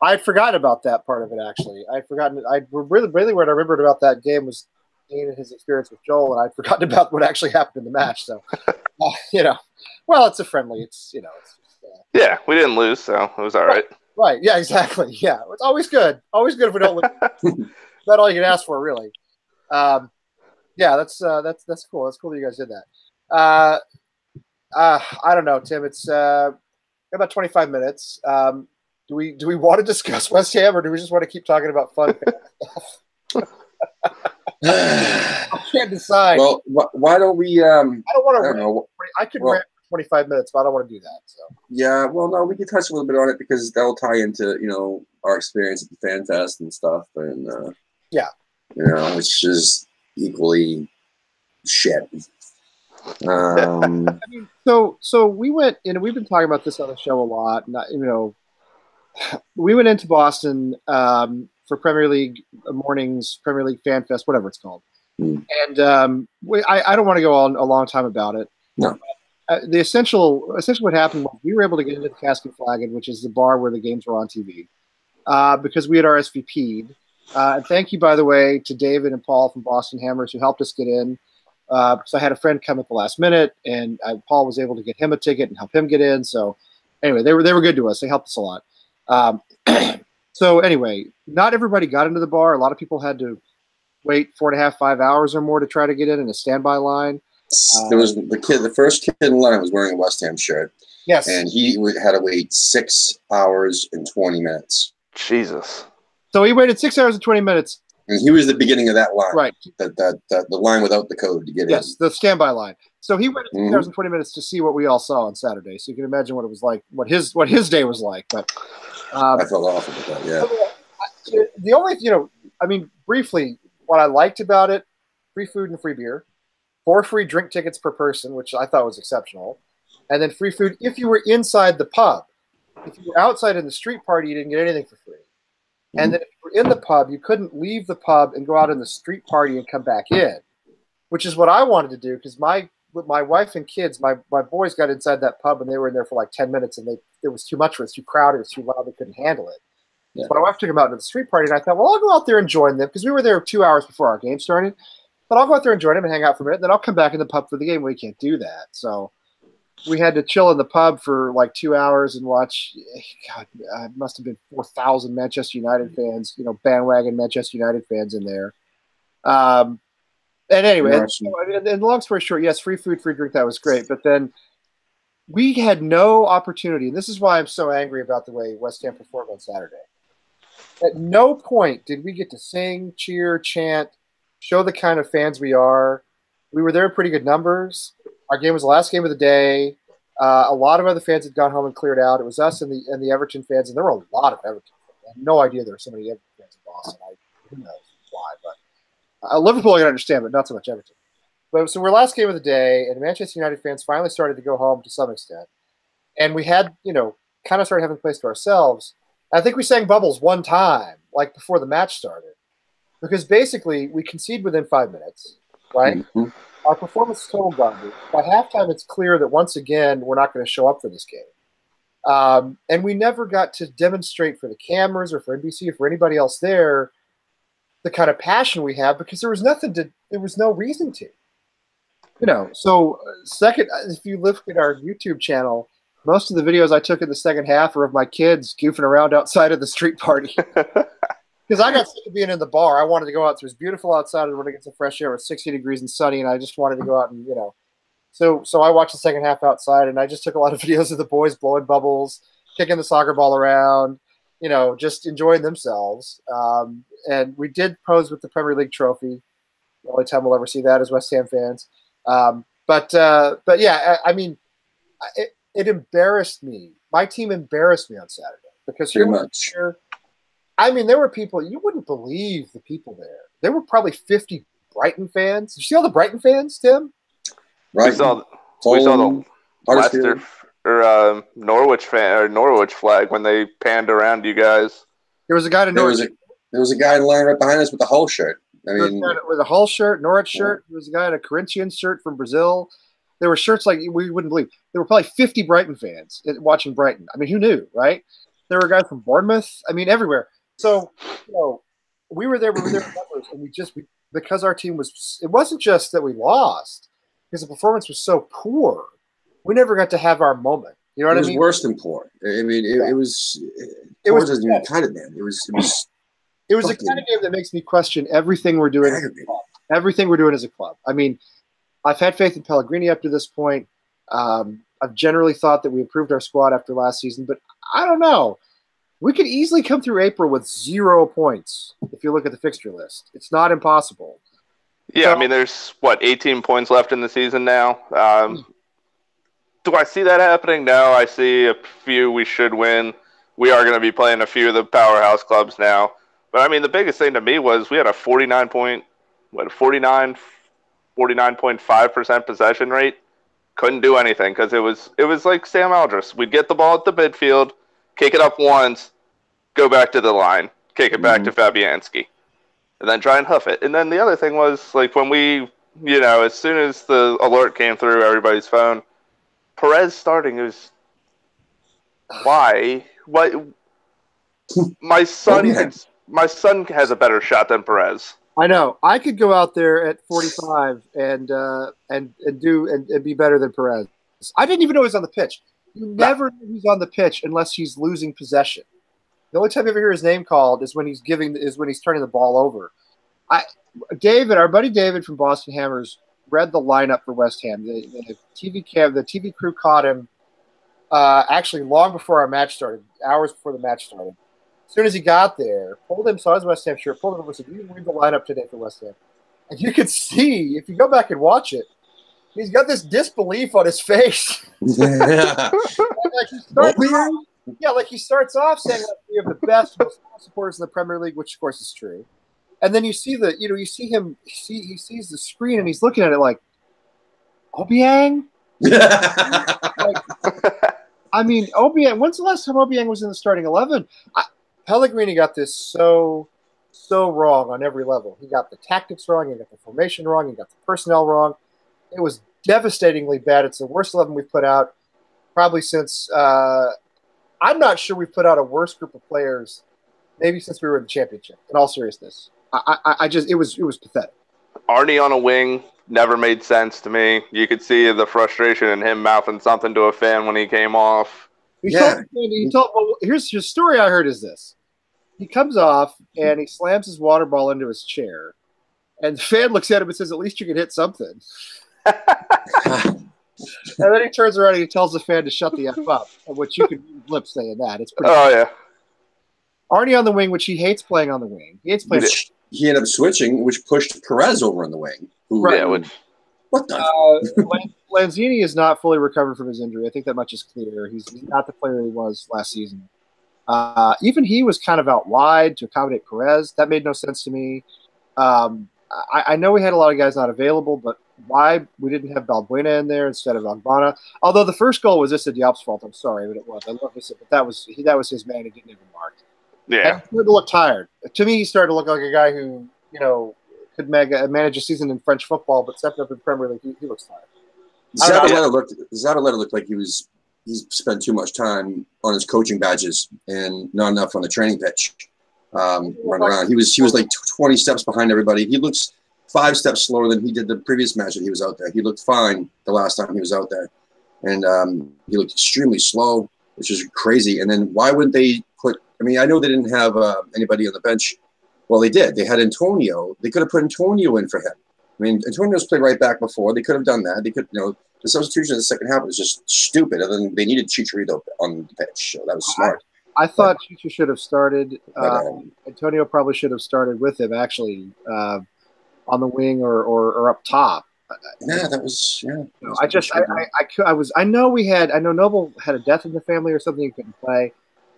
I had forgotten about that part of it. Actually, I'd forgotten. I really what I remembered about that game was Dean and his experience with Joel, and I'd forgotten about what actually happened in the match. So, you know, well, it's a friendly. It's you know, it's just, yeah, we didn't lose, so it was all right. Right. Yeah. Exactly. Yeah. It's always good. Always good if we don't lose. That's all you can ask for, really. Yeah. That's cool. That's cool that you guys did that. I don't know, Tim. It's about 25 minutes. Do we want to discuss West Ham, or do we just want to keep talking about fun stuff? I can't decide. Well, why don't we? I don't want to. I could rant for 25 minutes, but I don't want to do that. So yeah, well, no, we can touch a little bit on it because that'll tie into our experience at the Fan Fest and stuff, and yeah, which is equally shit. I mean, so we went. We've been talking about this on the show a lot. We went into Boston for Premier League mornings, Premier League Fan Fest, whatever it's called. And I don't want to go on a long time about it. No. Essentially what happened was we were able to get into the Cask and Flagon, which is the bar where the games were on TV, because we had RSVP'd. And thank you, by the way, to David and Paul from Boston Hammers who helped us get in. So I had a friend come at the last minute, and Paul was able to get him a ticket and help him get in. So anyway, they were good to us. They helped us a lot. So anyway, not everybody got into the bar. A lot of people had to wait 4.5, 5 hours or more to try to get in a standby line. There was the first kid in line was wearing a West Ham shirt. Yes. And he had to wait 6 hours and 20 minutes. Jesus. So he waited 6 hours and 20 minutes. And he was the beginning of that line. Right. The line without the code to get in. Yes, the standby line. So he waited 6 hours and 20 minutes to see what we all saw on Saturday. So you can imagine what it was like, what his day was like. But I felt awful with that, yeah. The only, I mean, briefly, what I liked about it, free food and free beer, 4 free drink tickets per person, which I thought was exceptional, and then free food if you were inside the pub. If you were outside in the street party, you didn't get anything for free. And then if you were in the pub, you couldn't leave the pub and go out in the street party and come back in, which is what I wanted to do because with my wife and kids, my boys got inside that pub and they were in there for like 10 minutes and it was too much for us, too crowded, it was too loud, they couldn't handle it. Yeah. So my wife took them out to the street party and I thought, well, I'll go out there and join them because we were there 2 hours before our game started. But I'll go out there and join them and hang out for a minute, then I'll come back in the pub for the game. We can't do that. So we had to chill in the pub for like 2 hours and watch. God, it must have been 4,000 Manchester United fans, bandwagon Manchester United fans in there. And anyway, and long story short, yes, free food, free drink, that was great. But then we had no opportunity, and this is why I'm so angry about the way West Ham performed on Saturday. At no point did we get to sing, cheer, chant, show the kind of fans we are. We were there in pretty good numbers. Our game was the last game of the day. A lot of other fans had gone home and cleared out. It was us and the Everton fans, and there were a lot of Everton fans. I had no idea there were so many Everton fans in Boston. Who knows why, but Liverpool I can understand, but not so much Everton. But so we're last game of the day, and Manchester United fans finally started to go home to some extent, and we had kind of started having place to ourselves. I think we sang Bubbles one time, like before the match started, because basically we concede within 5 minutes, right? Mm-hmm. Our performance is total garbage. By halftime, it's clear that once again we're not going to show up for this game, and we never got to demonstrate for the cameras or for NBC or for anybody else there the kind of passion we have, because there was no reason to. So second, if you look at our YouTube channel, most of the videos I took in the second half are of my kids goofing around outside of the street party. Because I got sick of being in the bar. I wanted to go out. So it was beautiful outside. I wanted to get some fresh air. It was 60 degrees and sunny, and I just wanted to go out and, So I watched the second half outside, and I just took a lot of videos of the boys blowing bubbles, kicking the soccer ball around, just enjoying themselves. And we did pose with the Premier League trophy. The only time we'll ever see that as West Ham fans. But yeah, I mean, it embarrassed me. My team embarrassed me on Saturday because here, I mean, there were people, you wouldn't believe the people there. There were probably 50 Brighton fans. Did you see all the Brighton fans, Tim? Right. We saw the Leicester or Norwich flag when they panned around you guys. There was a guy in Norwich. There was a guy in line right behind us with the Hull shirt. I mean, with a Hull shirt, Norwich shirt. There was a guy in a Corinthians shirt from Brazil. There were shirts like we wouldn't believe. There were probably 50 Brighton fans watching Brighton. I mean, who knew, right? There were guys from Bournemouth. I mean, everywhere. So, we were there. We were there for numbers, and because our team was. It wasn't just that we lost, because the performance was so poor. We never got to have our moment. You know what I mean? It was worse than poor. I mean, it was. It was the kind of game. It was the kind of game that makes me question everything we're doing. Everything we're doing as a club. I mean, I've had faith in Pellegrini up to this point. I've generally thought that we improved our squad after last season, but I don't know. We could easily come through April with 0 points if you look at the fixture list. It's not impossible. Yeah, I mean, there's, 18 points left in the season now. Do I see that happening? No, I see a few we should win. We are going to be playing a few of the powerhouse clubs now. But, I mean, the biggest thing to me was we had a 49.5% possession rate. Couldn't do anything because it was like Sam Aldris. We'd get the ball at the midfield, kick it up once, go back to the line, kick it back to Fabianski, and then try and hoof it. And then the other thing was, like, when we, as soon as the alert came through everybody's phone, Perez starting is why? What? My son has a better shot than Perez. I know. I could go out there at 45 and be better than Perez. I didn't even know he was on the pitch. You never know he's on the pitch unless he's losing possession. The only time you ever hear his name called is when he's turning the ball over. Our buddy David from Boston Hammers read the lineup for West Ham. The TV crew caught him actually long before our match started, hours before the match started. As soon as he got there, saw his West Ham shirt, pulled him over and said, "You read the lineup today for West Ham." And you could see, if you go back and watch it, he's got this disbelief on his face. Yeah. He starts off saying that we have the best, most supporters in the Premier League, which of course is true. And then you see he sees the screen and he's looking at it like, Obiang? I mean, Obiang, when's the last time Obiang was in the starting 11? Pellegrini got this so wrong on every level. He got the tactics wrong, he got the formation wrong, he got the personnel wrong. It was devastatingly bad. It's the worst 11 we've put out probably since I'm not sure we've put out a worse group of players maybe since we were in the championship, in all seriousness. It was pathetic. Arnie on a wing never made sense to me. You could see the frustration in him mouthing something to a fan when he came off. Here's his story I heard is this. He comes off and he slams his water ball into his chair. And the fan looks at him and says, "At least you can hit something." And then he turns around and he tells the fan to shut the F up, which you can read his lips saying that. It's pretty yeah. Arnie on the wing, which he hates playing on the wing. He hates playing. he ended up switching, which pushed Perez over in the wing. Who, yeah, which what the? Lanzini is not fully recovered from his injury. I think that much is clear. He's not the player he was last season. Even he was kind of out wide to accommodate Perez. That made no sense to me. I know we had a lot of guys not available, but why we didn't have Balbuena in there instead of Agbana? Although the first goal was Issa Diop's fault. I'm sorry, but it was. I love Issa, but that was his man. He didn't even mark. yeah. And he started to look tired. To me, he started to look like a guy who, could manage a season in French football, but stepping up in Premier League, he looks tired. Zabaleta looked like he's spent too much time on his coaching badges and not enough on the training pitch. Running around, he was like 20 steps behind everybody. He looks 5 steps slower than he did the previous match that he was out there. He looked fine the last time he was out there, and he looked extremely slow, which is crazy. And then why wouldn't they put? I mean, I know they didn't have anybody on the bench. Well, they did. They had Antonio. They could have put Antonio in for him. I mean, Antonio's played right back before. They could have done that. They could, the substitution in the second half was just stupid. Other than they needed Chicharito on the pitch, so that was smart. I thought Chicha should have started. Antonio probably should have started with him, actually, on the wing or up top. Yeah, that was. Yeah, I know Noble had a death in the family or something. He couldn't play.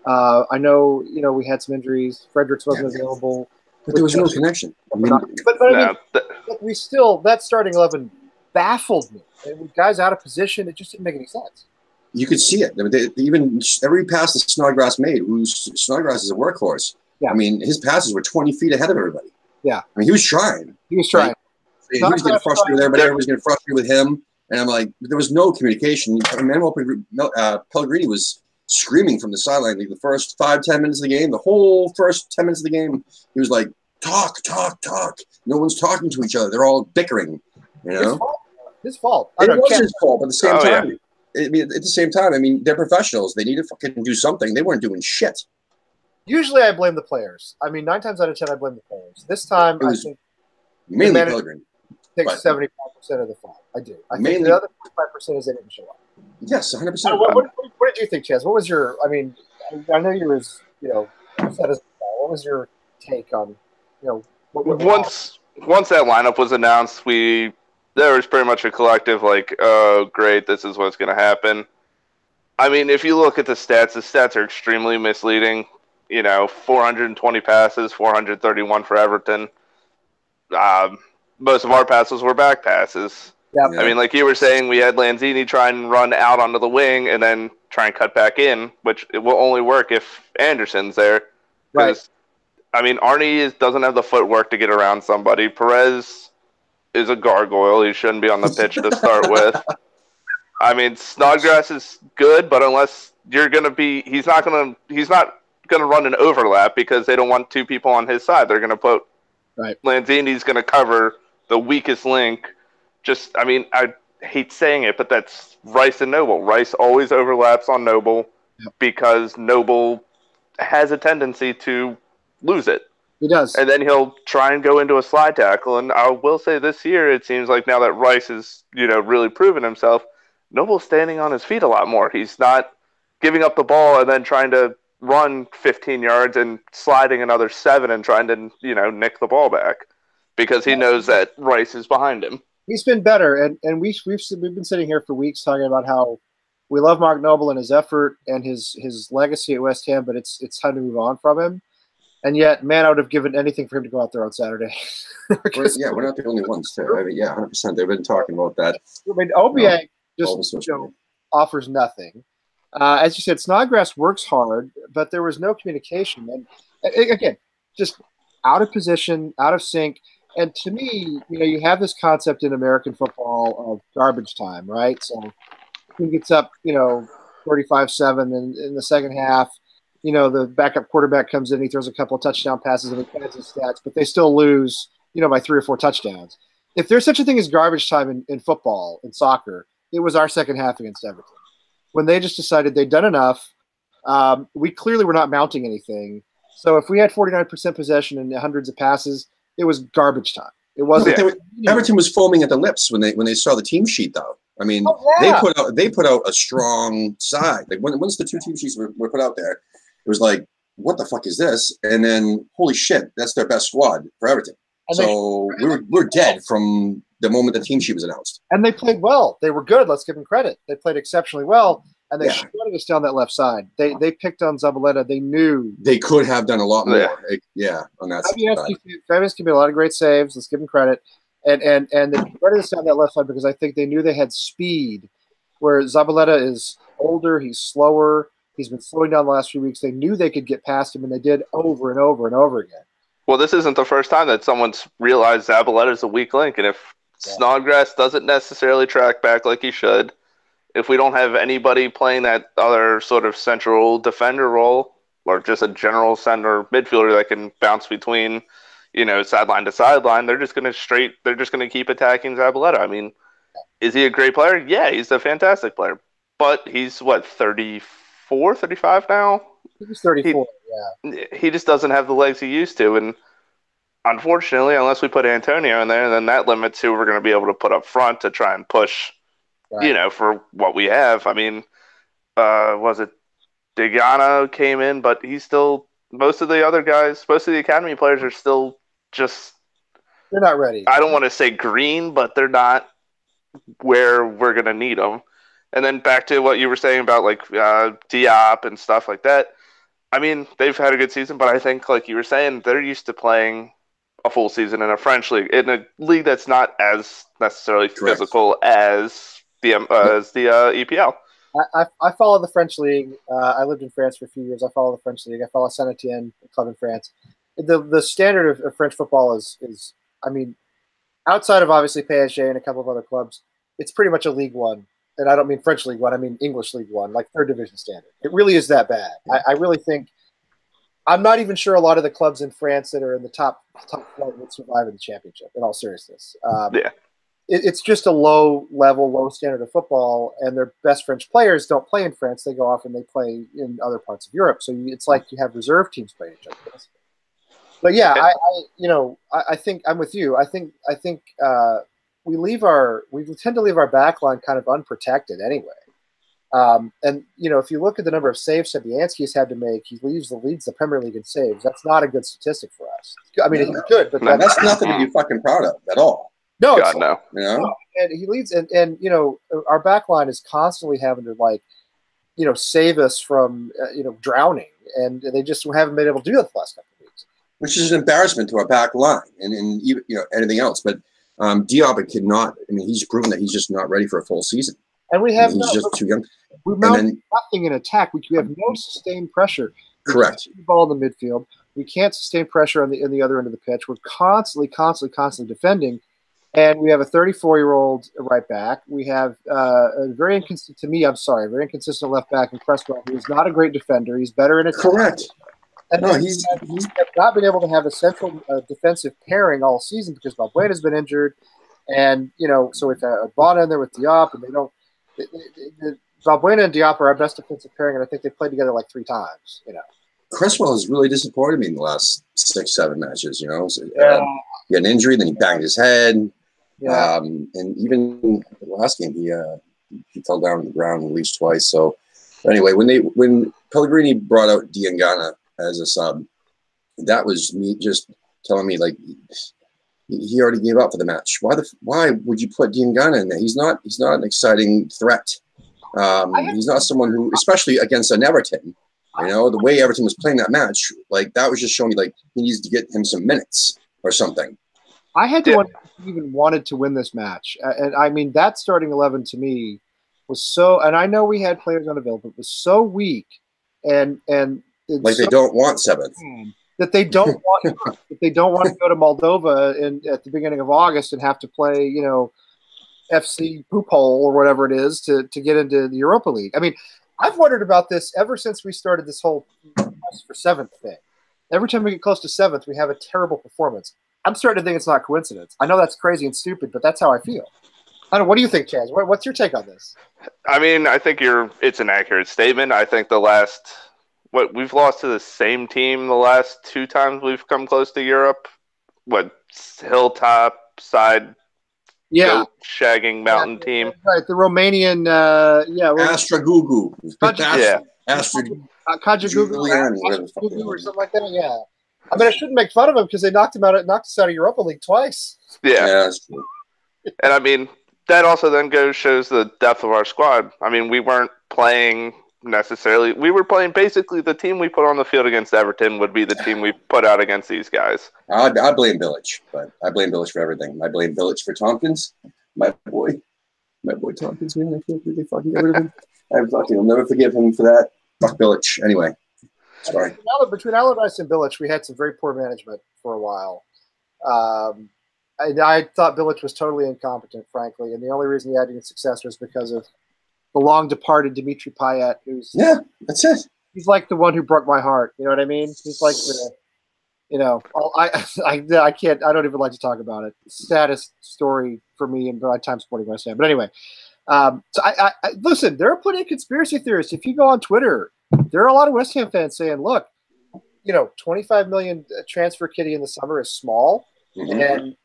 I know, we had some injuries. Fredericks wasn't available. But there was no connection. I mean, that starting 11 baffled me. With guys out of position, it just didn't make any sense. You could see it. I mean, even every pass that Snodgrass made, Snodgrass is a workhorse. Yeah. I mean, his passes were 20 feet ahead of everybody. Yeah. I mean, he was trying. He was trying. He was getting frustrated with everybody. Everybody was getting frustrated with him. And I'm like, there was no communication. Manuel Pellegrini was screaming from the sideline the first 5-10 minutes of the game. The whole first 10 minutes of the game, he was like, talk. No one's talking to each other. They're all bickering. His fault. It was his fault, but at the same time. Yeah. At the same time, I mean, they're professionals. They need to fucking do something. They weren't doing shit. Usually I blame the players. I mean, 9 times out of 10, I blame the players. This time, I think mainly Pellegrini takes 75% of the fault. I do. I think the other 25% is they didn't show up. Yes, 100%. What did you think, Chaz? What was your? I mean, I know you were as upset as well. What was your take on once that lineup was announced, there was pretty much a collective like, oh, great, this is what's going to happen. I mean, if you look at the stats are extremely misleading. 420 passes, 431 for Everton. Most of our passes were back passes. Yep. I mean, like you were saying, we had Lanzini try and run out onto the wing and then try and cut back in, which it will only work if Anderson's there. Right. I mean, Arnie doesn't have the footwork to get around somebody. Perez is a gargoyle. He shouldn't be on the pitch to start with. I mean, Snodgrass is good, but unless you're going to be, he's not going to run an overlap because they don't want 2 people on his side. They're going to put Lanzini's going to cover the weakest link. I mean, I hate saying it, but that's Rice and Noble. Rice always overlaps on Noble because Noble has a tendency to lose it. He does. And then he'll try and go into a slide tackle. And I will say this year, it seems like now that Rice has, really proven himself, Noble's standing on his feet a lot more. He's not giving up the ball and then trying to run 15 yards and sliding another 7 and trying to, nick the ball back because he knows that Rice is behind him. He's been better. And we've been sitting here for weeks talking about how we love Mark Noble and his effort and his legacy at West Ham, but it's time to move on from him. And yet, man, I would have given anything for him to go out there on Saturday. We're not the only ones, too. I mean, 100%. They've been talking about that. I mean, Obiang just offers nothing. As you said, Snodgrass works hard, but there was no communication. And again, just out of position, out of sync. And to me, you have this concept in American football of garbage time, right? So he gets up, 35-7 in the second half. The backup quarterback comes in, he throws a couple of touchdown passes and he pads his stats, but they still lose, by 3 or 4 touchdowns. If there's such a thing as garbage time in football, in soccer, it was our second half against Everton. When they just decided they'd done enough, we clearly were not mounting anything. So if we had 49% possession and hundreds of passes, it was garbage time. It wasn't. Everton was foaming at the lips when they saw the team sheet, though. I mean, they put out a strong side. Like once the 2 team sheets were put out there, it was like what the fuck is this? And then, holy shit, that's their best squad for Everton. And so we're dead from the moment the team sheet was announced. And they played well. They were good. Let's give them credit. They played exceptionally well, and they shredded us down that left side. They picked on Zabaleta. They knew they could have done a lot more. On that side. Fabianski made a lot of great saves. Let's give him credit. And they shredded us down that left side because I think they knew they had speed. Where Zabaleta is older, he's slower. He's been slowing down the last few weeks. They knew they could get past him, and they did over and over and over again. Well, this isn't the first time that someone's realized Zabaleta is a weak link, and if Snodgrass doesn't necessarily track back like he should, if we don't have anybody playing that other sort of central defender role, or just a general center midfielder that can bounce between, sideline to sideline, they're just going to keep attacking Zabaleta. I mean, is he a great player? Yeah, he's a fantastic player, but he's 34, 35 now. He's 34. He just doesn't have the legs he used to, and unfortunately, unless we put Antonio in there, then that limits who we're going to be able to put up front to try and push, for what we have. I mean, was it Degana came in, but he's still, most of the other guys, most of the academy players are still just, they're not ready. I don't want to say green, but they're not where we're going to need them. And then back to what you were saying about Diop and stuff like that. I mean, they've had a good season, but I think, like you were saying, they're used to playing a full season in a French league, in a league that's not as necessarily physical as the EPL. I follow the French league. I lived in France for a few years. I follow the French league. I follow Saint-Etienne, a club in France. The standard of French football is, I mean, outside of obviously PSG and a couple of other clubs, it's pretty much a League One. And I don't mean French League One, I mean English League One, like third division standard. It really is that bad. I really think – I'm not even sure a lot of the clubs in France that are in the top flight would survive in the championship, in all seriousness. It's just a low level, low standard of football, and their best French players don't play in France. They go off and they play in other parts of Europe. So it's like you have reserve teams playing each other. But yeah, I think I'm with you. I think we tend to leave our back line kind of unprotected anyway. And if you look at the number of saves Fabianski's had to make, he leads the Premier League in saves. That's not a good statistic for us. I mean, he's good, but that's nothing to be fucking proud of at all. No, God, no. And he leads, and our back line is constantly having to save us from drowning, and they just haven't been able to do that the last couple of weeks. Which is an embarrassment to our back line and anything else. But Diop cannot. I mean, he's proven that he's just not ready for a full season. And we have he's just too young. We mount nothing in attack. We have no sustained pressure. Correct. The ball in the midfield. We can't sustain pressure on the other end of the pitch. We're constantly defending. And we have a 34-year-old right back. We have a very inconsistent left back in Cresswell, who is not a great defender. He's better in attack. Correct. And he's not been able to have a central defensive pairing all season because Balbuena's been injured. And, so we've had Bonner in there with Diop, and they don't – Balbuena and Diop are our best defensive pairing, and I think they played together like 3 times, Cresswell has really disappointed me in the last 6-7 matches, So, he had an injury, then he banged his head. Yeah. And even the last game, he fell down on the ground at least twice. So, anyway, when Pellegrini brought out Diangana as a sub, that was me just telling me, he already gave up for the match. Why would you put Diangana in there? He's not an exciting threat. He's not someone who, especially against an Everton, the way Everton was playing that match, that was just showing me he needs to get him some minutes or something. I had to wonder if he even wanted to win this match. And I mean, that starting 11 to me was so, and I know we had players unavailable, but was so weak and they don't want 7th. That they don't want they don't want to go to Moldova at the beginning of August and have to play, FC Poophole or whatever it is to get into the Europa League. I mean, I've wondered about this ever since we started this whole quest for 7th thing. Every time we get close to 7th, we have a terrible performance. I'm starting to think it's not coincidence. I know that's crazy and stupid, but that's how I feel. I don't know. What do you think, Chaz? What's your take on this? I mean, I think it's an accurate statement. I think we've lost to the same team the last 2 times we've come close to Europe. Hilltop side, goat shagging mountain team. Right, the Romanian, Astra Gugu. Yeah. Astra Kajagooglu or something like that. Yeah. I mean, I shouldn't make fun of him because they knocked us out of Europa League twice. Yeah, that's true. And I mean, that also then shows the depth of our squad. I mean, we weren't playing necessarily. We were playing basically the team we put on the field against Everton would be the team we put out against these guys. I blame Bilic, but I blame Bilic for everything. I blame Bilic for Tompkins, my boy Tompkins. Man, I can't believe they fucking got rid of him. I'll never forgive him for that. Fuck Bilic. Anyway, sorry. Between Allardyce and Bilic, we had some very poor management for a while. I thought Bilic was totally incompetent, frankly, and the only reason he had any success was because of the long-departed Dimitri Payet, that's it. He's like the one who broke my heart. You know what I mean? He's like the, I can't. I don't even like to talk about it. Saddest story for me in my time supporting West Ham. But anyway, so I listen. There are plenty of conspiracy theorists. If you go on Twitter, there are a lot of West Ham fans saying, "Look, 25 million transfer kitty in the summer is small." And,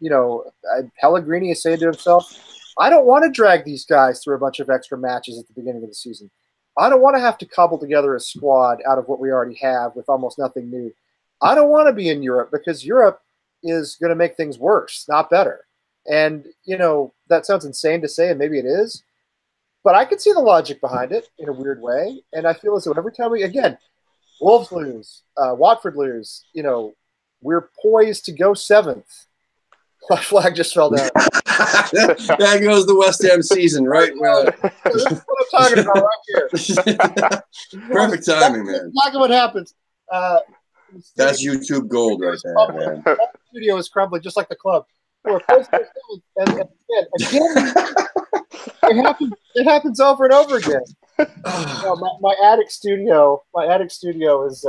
Pellegrini is saying to himself, I don't want to drag these guys through a bunch of extra matches at the beginning of the season. I don't want to have to cobble together a squad out of what we already have with almost nothing new. I don't want to be in Europe because Europe is going to make things worse, not better. And, that sounds insane to say, and maybe it is. But I can see the logic behind it in a weird way. And I feel as though every time Wolves lose, Watford lose, we're poised to go 7th. My flag just fell down. That goes the West Ham season, right? This is what I'm talking about right here. Perfect timing, man. Exactly what happens. That's YouTube gold right there, man. The studio is crumbling just like the club. We're poised to go 7th, and again, it happens over and over again. My attic studio is.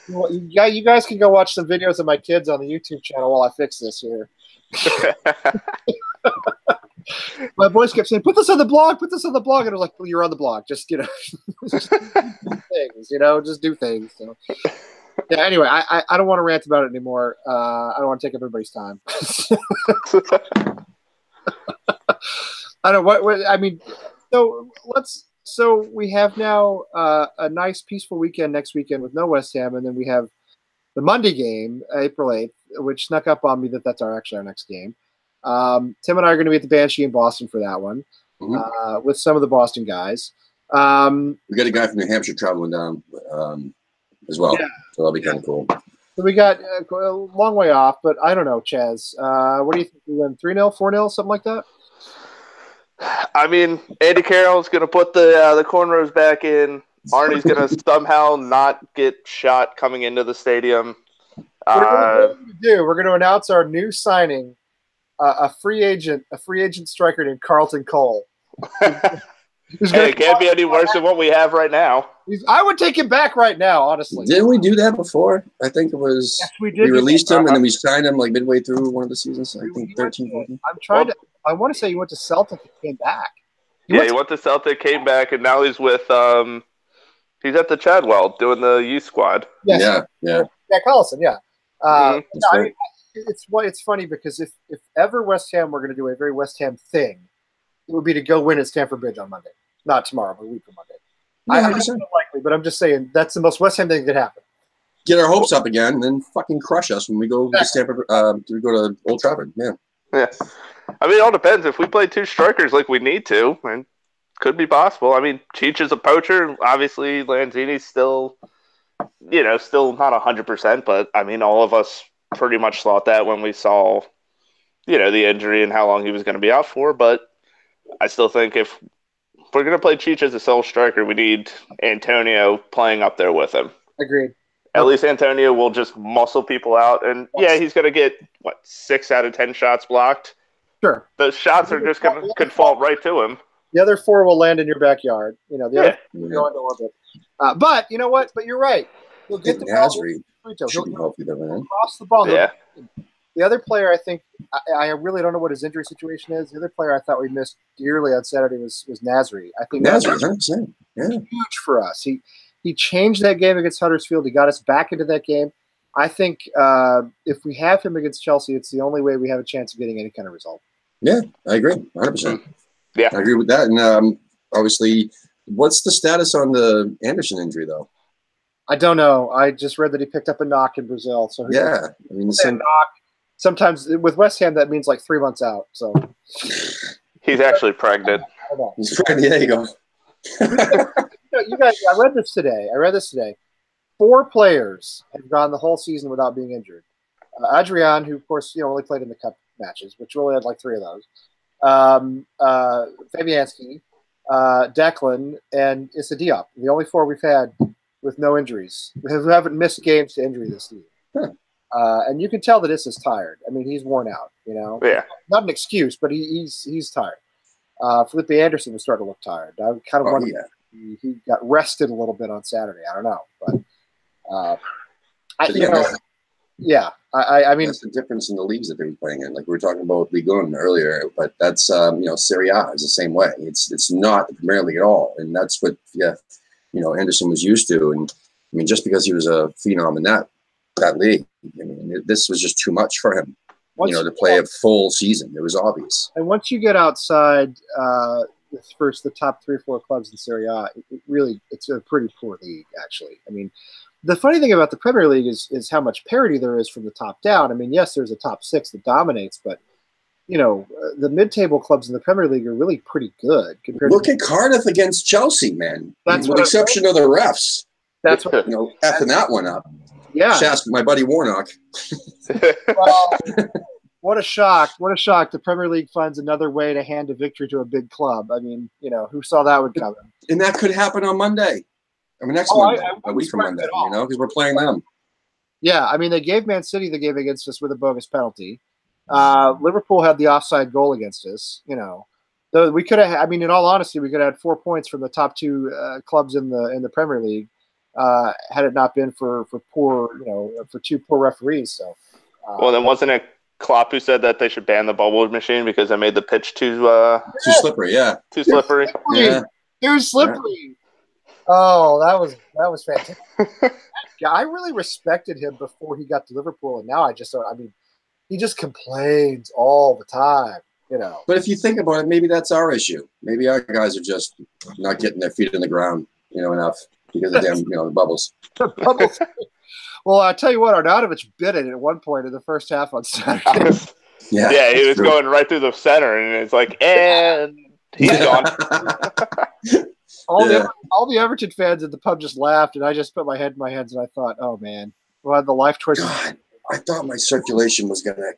You guys can go watch some videos of my kids on the YouTube channel while I fix this here. My boys kept saying, "Put this on the blog. Put this on the blog," and I was like, "Well, you're on the blog. Just just do things. Just do things." So, yeah. Anyway, I don't want to rant about it anymore. I don't want to take up everybody's time. I don't. What I mean. So let's. So we have now a nice, peaceful weekend next weekend with no West Ham, and then we have the Monday game, April 8th, which snuck up on me that's actually our next game. Tim and I are going to be at the Banshee in Boston for that one with some of the Boston guys. We got a guy from New Hampshire traveling down as well, so that'll be kind of cool. So we got a long way off, but I don't know, Chaz. What do you think? We win 3-0, 4-0, something like that? I mean, Andy Carroll's going to put the cornrows back in. Arnie's going to somehow not get shot coming into the stadium. We're going to announce our new signing, a free agent striker named Carlton Cole. Hey, it can't be any worse than what we have right now. I would take him back right now, honestly. Didn't we do that before? I think it was. Yes, we did. We released him, and then we signed him like midway through one of the seasons. I think 13, 14. I want to say he went to Celtic and came back. He went to Celtic, came back, and now he's with he's at the Chadwell doing the youth squad. Yes. Yeah, Collison, yeah. right. I mean, it's funny because if ever West Ham were going to do a very West Ham thing, it would be to go win at Stamford Bridge on Monday. Not tomorrow, but a week from Monday. I think it's unlikely, but I'm just saying that's the most West Ham thing that could happen. Get our hopes up again, and then fucking crush us when we go to Stamford. We go to Old Trafford. Yeah. I mean, it all depends. If we play two strikers like we need to, and could be possible. I mean, Cheech is a poacher. Obviously, Lanzini's still not 100%, but I mean, all of us pretty much thought that when we saw, the injury and how long he was going to be out for. But I still think if we're going to play Cheech as a sole striker, we need Antonio playing up there with him. Agreed. At least Antonio will just muscle people out. And, he's going to get, 6 out of 10 shots blocked? Sure. Those shots are just could fall right to him. The other 4 will land in your backyard. The other will go into orbit. But you know what? But you're right. He'll get the ball. Should be healthy, though, man. Cross the ball. Yeah. The other player, I think, I really don't know what his injury situation is. The other player I thought we missed dearly on Saturday was Nasri. I think Nasri, 100%. Yeah. Huge for us. He changed that game against Huddersfield. He got us back into that game. I think if we have him against Chelsea, it's the only way we have a chance of getting any kind of result. Yeah, I agree. 100%. Yeah. I agree with that. And obviously, what's the status on the Anderson injury, though? I don't know. I just read that he picked up a knock in Brazil. So yeah, I mean, knock. Sometimes with West Ham that means like 3 months out. So he's actually pregnant. He's pregnant. There you go. You guys, I read this today. 4 players have gone the whole season without being injured. Adrian, who of course only played in the cup matches, which we only had like 3 of those. Fabianski, Declan, and Issa Diop. The only 4 we've had with no injuries, who haven't missed games to injury this season. And you can tell that Issa's tired. I mean, he's worn out. Yeah, not an excuse, but he's tired. Felipe Anderson was starting to look tired. I kind of wonder if he got rested a little bit on Saturday. I don't know, but I mean, that's the difference in the leagues that they were playing in. Like we were talking about Ligue 1 earlier, but that's Serie A is the same way. It's not the Premier League at all, and that's what Anderson was used to. And I mean, just because he was a phenom in that league, I mean, this was just too much for him. To play a full season, it was obvious. And once you get outside the top 3 or 4 clubs in Serie A, it's a pretty poor league, actually. I mean, the funny thing about the Premier League is how much parity there is from the top down. I mean, yes, there's a top 6 that dominates, but the mid-table clubs in the Premier League are really pretty good. Look at Cardiff against Chelsea, man. With the exception of the refs. That's what effing that one up. Yeah, Shask, my buddy Warnock. Well, what a shock! What a shock! The Premier League finds another way to hand a victory to a big club. I mean, who saw that would come? And that could happen on Monday. I mean, next Monday, a week from Monday. Because we're playing them. Yeah, I mean, they gave Man City the game against us with a bogus penalty. Liverpool had the offside goal against us. Though we could have. I mean, in all honesty, we could have had 4 points from the top 2 clubs in the Premier League. Had it not been for poor, for 2 poor referees. So, well, then wasn't it Klopp who said that they should ban the bubble machine because they made the pitch too slippery? Yeah, too slippery. Yeah, too slippery. Yeah. Oh, that was fantastic. Yeah, I really respected him before he got to Liverpool, and now I just don't. I mean, he just complains all the time. But if you think about it, maybe that's our issue. Maybe our guys are just not getting their feet in the ground, enough. Because of them, the bubbles. Well, I tell you what, Arnautovic bit it at one point in the first half on Saturday. Yeah, he was going right through the center, and it's like, and he's gone. All the Everton fans at the pub just laughed, and I just put my head in my hands, and I thought, oh man, well, the life choice. God, I thought my circulation was gonna.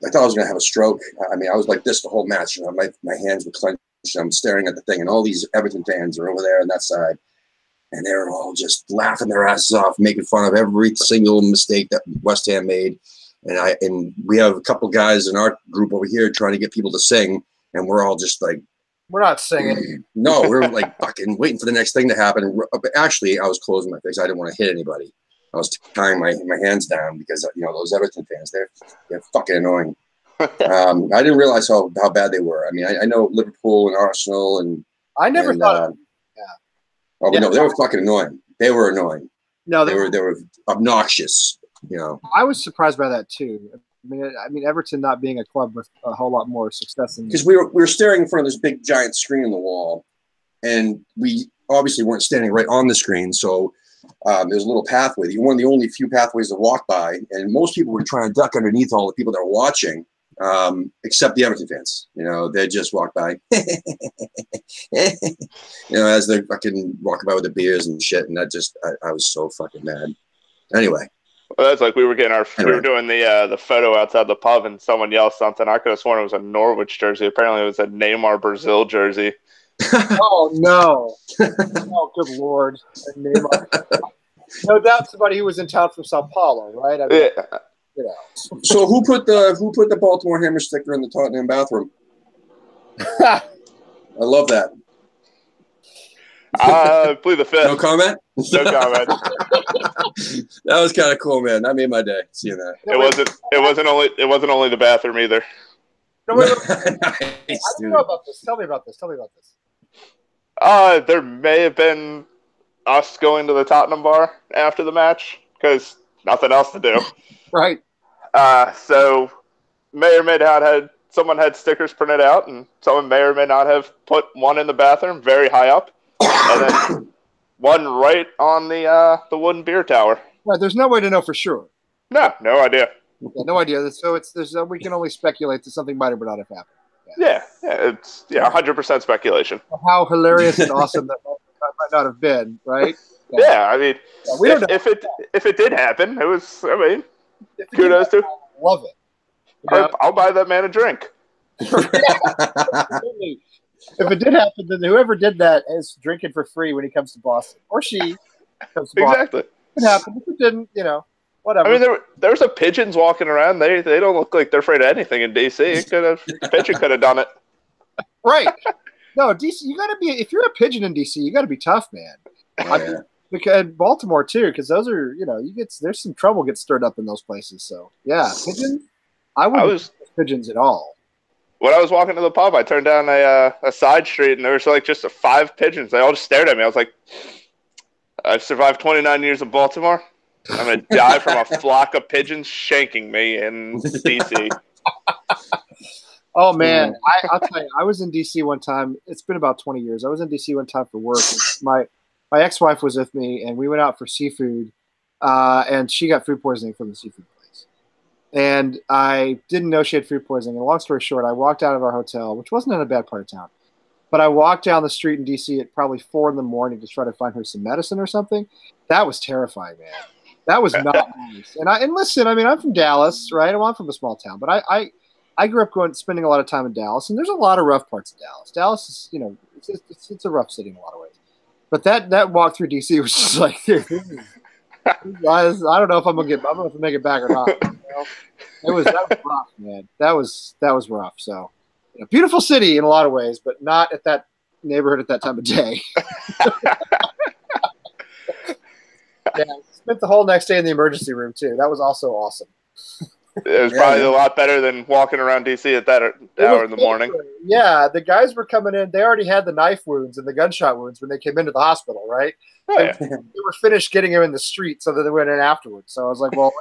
I thought I was gonna have a stroke. I mean, I was like this the whole match. My hands were clenched. I'm staring at the thing, and all these Everton fans are over there on that side. And they were all just laughing their asses off, making fun of every single mistake that West Ham made. And we have a couple guys in our group over here trying to get people to sing, and we're all just like, we're not singing. No, we're like fucking waiting for the next thing to happen. Actually, I was closing my face. I didn't want to hit anybody. I was tying my hands down because those Everton fans, they're fucking annoying. I didn't realize how bad they were. I mean, I know Liverpool and Arsenal, and I never thought. Oh, yeah. No, they were fucking annoying. They were annoying. No, they were obnoxious. I was surprised by that too. I mean, Everton not being a club with a whole lot more success than because we were staring in front of this big giant screen on the wall, and we obviously weren't standing right on the screen. So there's a little pathway. One of the only few pathways to walk by, and most people were trying to duck underneath all the people that were watching. Except the Everton fans, they just walk by, as they fucking walk by with the beers and shit. And that just, I was so fucking mad. Anyway. Well, that's like we were doing the photo outside the pub and someone yelled something. I could have sworn it was a Norwich jersey. Apparently it was a Neymar Brazil jersey. Oh, no. Oh, good Lord. Neymar. No doubt somebody who was in town from Sao Paulo, right? I mean, yeah. So who put the Baltimore Hammer sticker in the Tottenham bathroom? I love that. I plead the fifth. No comment. No comment. That was kind of cool, man. That made my day seeing that. It wasn't only the bathroom either. No, wait. Nice, I don't know about this. Tell me about this. There may have been us going to the Tottenham bar after the match because nothing else to do. Right. So may or may not have someone had stickers printed out, and someone may or may not have put one in the bathroom very high up. And then one right on the wooden beer tower. Right, there's no way to know for sure. No idea. Yeah, no idea. So we can only speculate that something might or might not have happened. Yeah, it's 100% speculation. How hilarious and awesome that might not have been, right? Yeah, I mean, we don't know. if it did happen, it was. I mean, kudos to. Love it. You know? I'll buy that man a drink. Absolutely. If it did happen, then whoever did that is drinking for free when he comes to Boston, or she comes to Boston. Exactly. It happened. If it didn't, whatever. I mean, there was a pigeons walking around. They don't look like they're afraid of anything in DC. Pigeon could have done it. Right. No, DC. You got to be. If you're a pigeon in DC, you got to be tough, man. Yeah. Because Baltimore too, because those are there's some trouble gets stirred up in those places. So yeah, pigeons. I wouldn't pigeons at all. When I was walking to the pub, I turned down a side street, and there was like just 5 pigeons. They all just stared at me. I was like, I've survived 29 years in Baltimore. I'm going to die from a flock of pigeons shanking me in D.C. Oh, man. I'll tell you, I was in D.C. one time. It's been about 20 years. I was in D.C. one time for work. My ex-wife was with me, and we went out for seafood, and she got food poisoning from the seafood place. And I didn't know she had food poisoning. And long story short, I walked out of our hotel, which wasn't in a bad part of town. But I walked down the street in D.C. at probably 4 a.m. to try to find her some medicine or something. That was terrifying, man. That was not nice. And listen, I mean, I'm from Dallas, right? I'm from a small town. But I grew up spending a lot of time in Dallas. And there's a lot of rough parts of Dallas. Dallas is, it's a rough city in a lot of ways. But that walk through D.C. was just like, I don't know if I'm gonna make it back or not. That was rough, man. That was rough. So, beautiful city in a lot of ways, but not at that neighborhood at that time of day. Yeah, spent the whole next day in the emergency room too. That was also awesome. It was probably a lot better than walking around D.C. at that hour in the morning. Yeah, the guys were coming in. They already had the knife wounds and the gunshot wounds when they came into the hospital, right? Oh, yeah. They were finished getting him in the street, so that they went in afterwards. So I was like, well,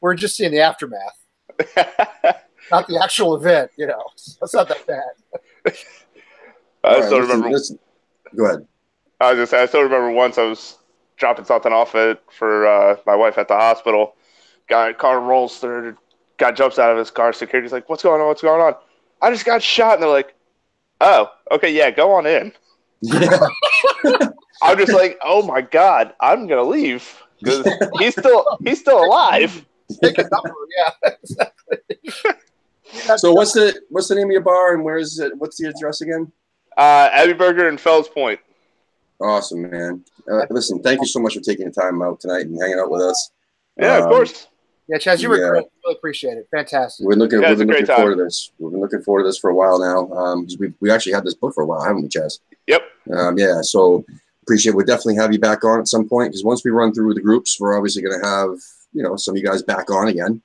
we're just seeing the aftermath, not the actual event. It's not that bad. I still remember. Go ahead. I still remember once I was dropping something off for my wife at the hospital. Car rolls through. Guy jumps out of his car. Security's like, "What's going on? What's going on?" I just got shot, and they're like, "Oh, okay, yeah, go on in." I'm just like, "Oh my god, I'm gonna leave because he's still alive." Take a number, yeah, exactly. So what's the name of your bar and where is it? What's the address again? Abbey Burger in Fells Point. Awesome, man. Listen, thank you so much for taking the time out tonight and hanging out with us. Yeah, of course. Yeah, Chaz, you were great. Really appreciate it. Fantastic. We've been looking forward to this. We've been looking forward to this for a while now. Because we actually had this book for a while, haven't we, Chaz? Yep. Yeah. So appreciate. We'll definitely have you back on at some point because once we run through the groups, we're obviously going to have some of you guys back on again.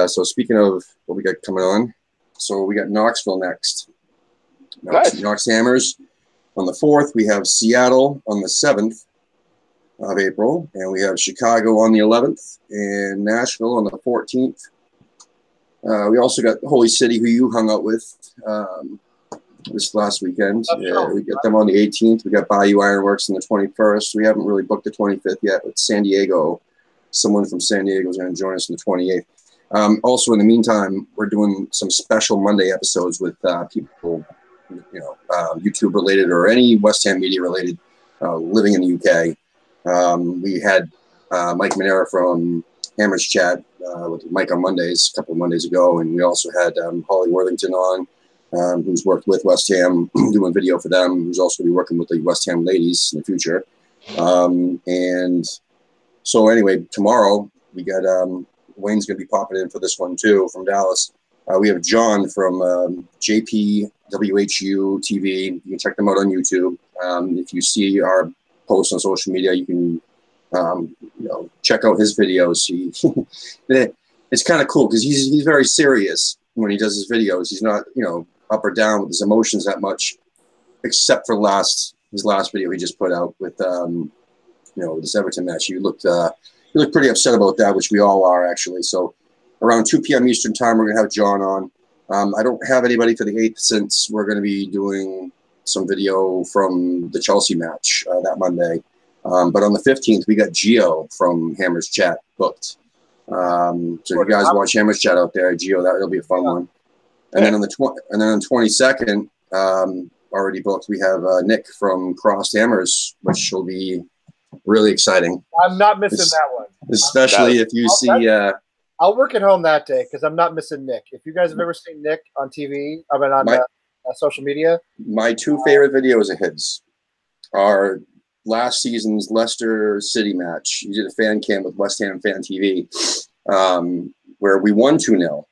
So speaking of what we got coming on, so we got Knoxville next. Knox Hammers on the 4th. We have Seattle on the 7th. Of April, and we have Chicago on the 11th and Nashville on the 14th. We also got Holy City, who you hung out with this last weekend. We got them on the 18th. We got Bayou Ironworks on the 21st. We haven't really booked the 25th yet, but San Diego, someone from San Diego is going to join us on the 28th. Also, in the meantime, we're doing some special Monday episodes with people, YouTube related or any West Ham media related, living in the UK. We had Mike Manera from Hammers Chat with Mike on Mondays, a couple of Mondays ago, and we also had Holly Worthington on, who's worked with West Ham, doing video for them, who's also going to be working with the West Ham ladies in the future. And so anyway, tomorrow we got Wayne's going to be popping in for this one too from Dallas. We have John from JPWHU TV. You can check them out on YouTube. If you see our posts on social media, you can check out his videos. It's kind of cool because he's very serious when he does his videos. He's not up or down with his emotions that much, except for his last video he just put out with this Everton match. You looked pretty upset about that, which we all are actually. So around 2 p.m. Eastern time, we're gonna have John on. I don't have anybody for the 8th since we're going to be doing some video from the Chelsea match that Monday. But on the 15th, we got Gio from Hammers Chat booked. So if you guys watch Hammers Chat out there, Gio, that'll be a fun one. And then on the 22nd, already booked, we have Nick from Crossed Hammers, which will be really exciting. I'm not missing that one. Especially if you see. I'll work at home that day because I'm not missing Nick. If you guys have ever seen Nick on TV, I mean on social media. My 2 favorite videos of his are last season's Leicester City match. He did a fan cam with West Ham Fan TV, where we won 2-0,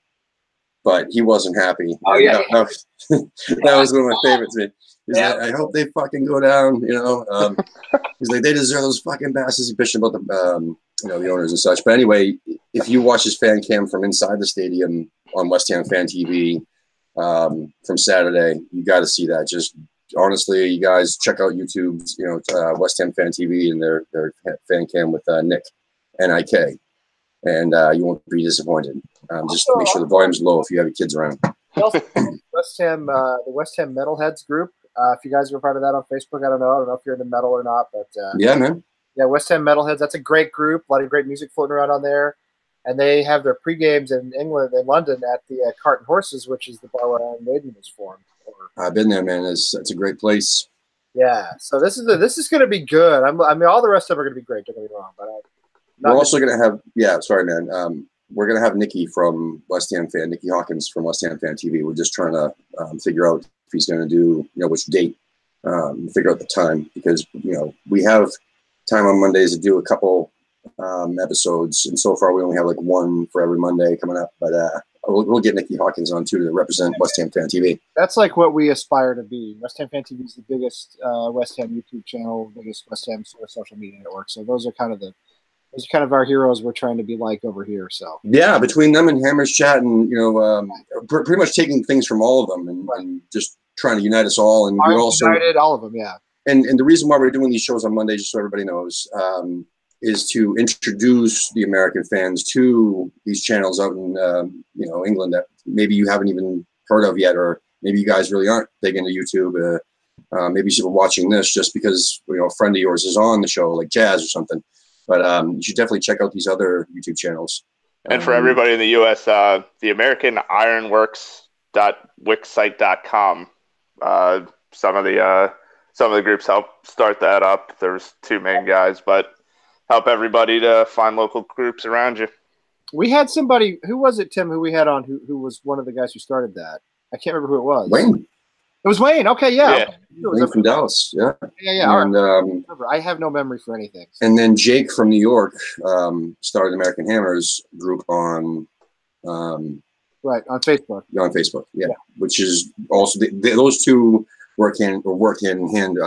but he wasn't happy. Oh yeah, that was one of my favorites. He's like, I hope they fucking go down. He's like, they deserve those fucking bastards. He bitched about the the owners and such. But anyway, if you watch his fan cam from inside the stadium on West Ham Fan TV from Saturday, you got to see that. Just honestly, you guys check out YouTube's, West Ham Fan TV and their fan cam with Nick, NIK, and you won't be disappointed. Just make sure the volume's low if you have your kids around. Also, West Ham, the West Ham Metalheads group. If you guys are part of that on Facebook, I don't know if you're into metal or not, but yeah, man. Yeah, West Ham Metalheads. That's a great group. A lot of great music floating around on there, and they have their pre-games in England, in London, at the Cart and Horses, which is the bar where Iron Maiden was formed. I've been there, man. It's a great place. Yeah, so this is going to be good. I mean, all the rest of them are going to be great. Don't get me wrong, but we're also going to have. Yeah, sorry, man. We're going to have Nikki from West Ham Fan, Nikki Hawkins from West Ham Fan TV. We're just trying to figure out if he's going to do, which date, figure out the time, because, we have time on Mondays to do a couple episodes. And so far we only have like one for every Monday coming up, but we'll get Nikki Hawkins on too to represent West Ham Fan TV. That's like what we aspire to be. West Ham Fan TV is the biggest West Ham YouTube channel, biggest West Ham social media network. So those are kind of our heroes we're trying to be like over here. So yeah, between them and Hammers Chat, and pretty much taking things from all of them and just trying to unite us all. And we also united all of them, yeah. And the reason why we're doing these shows on Monday, just so everybody knows, is to introduce the American fans to these channels out in England that maybe you haven't even heard of yet, or maybe you guys really aren't big into YouTube. Maybe you're watching this just because a friend of yours is on the show, like Jazz or something. But you should definitely check out these other YouTube channels. And for everybody in the U.S., the American Ironworks.wixsite.com. Some of the groups help start that up. There's 2 main guys, but help everybody to find local groups around you. We had somebody, who was it, Tim, who we had on, who was one of the guys who started that? I can't remember who it was. Wayne. It was Wayne. Okay, yeah. Okay. Wayne from Dallas. Yeah. Yeah. And I have no memory for anything. So. And then Jake from New York started American Hammers group on. Right, on Facebook. Yeah, on Facebook. Yeah, which is also those 2 work hand in hand.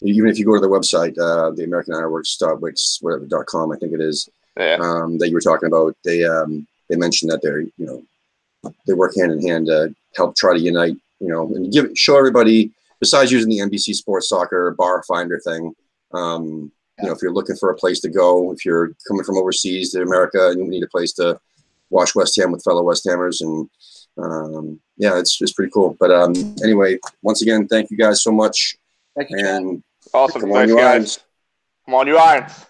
Even if you go to their website, the American Ironworks.wix.com, I think it is. Yeah. That you were talking about. They mentioned that they work hand in hand to help try to unite. And show everybody, besides using the NBC Sports Soccer bar finder thing, if you're looking for a place to go, if you're coming from overseas to America and you need a place to watch West Ham with fellow West Hammers, and it's pretty cool. But anyway, once again, thank you guys so much. Thank you, and awesome. Thanks, guys. Come on, you Irons.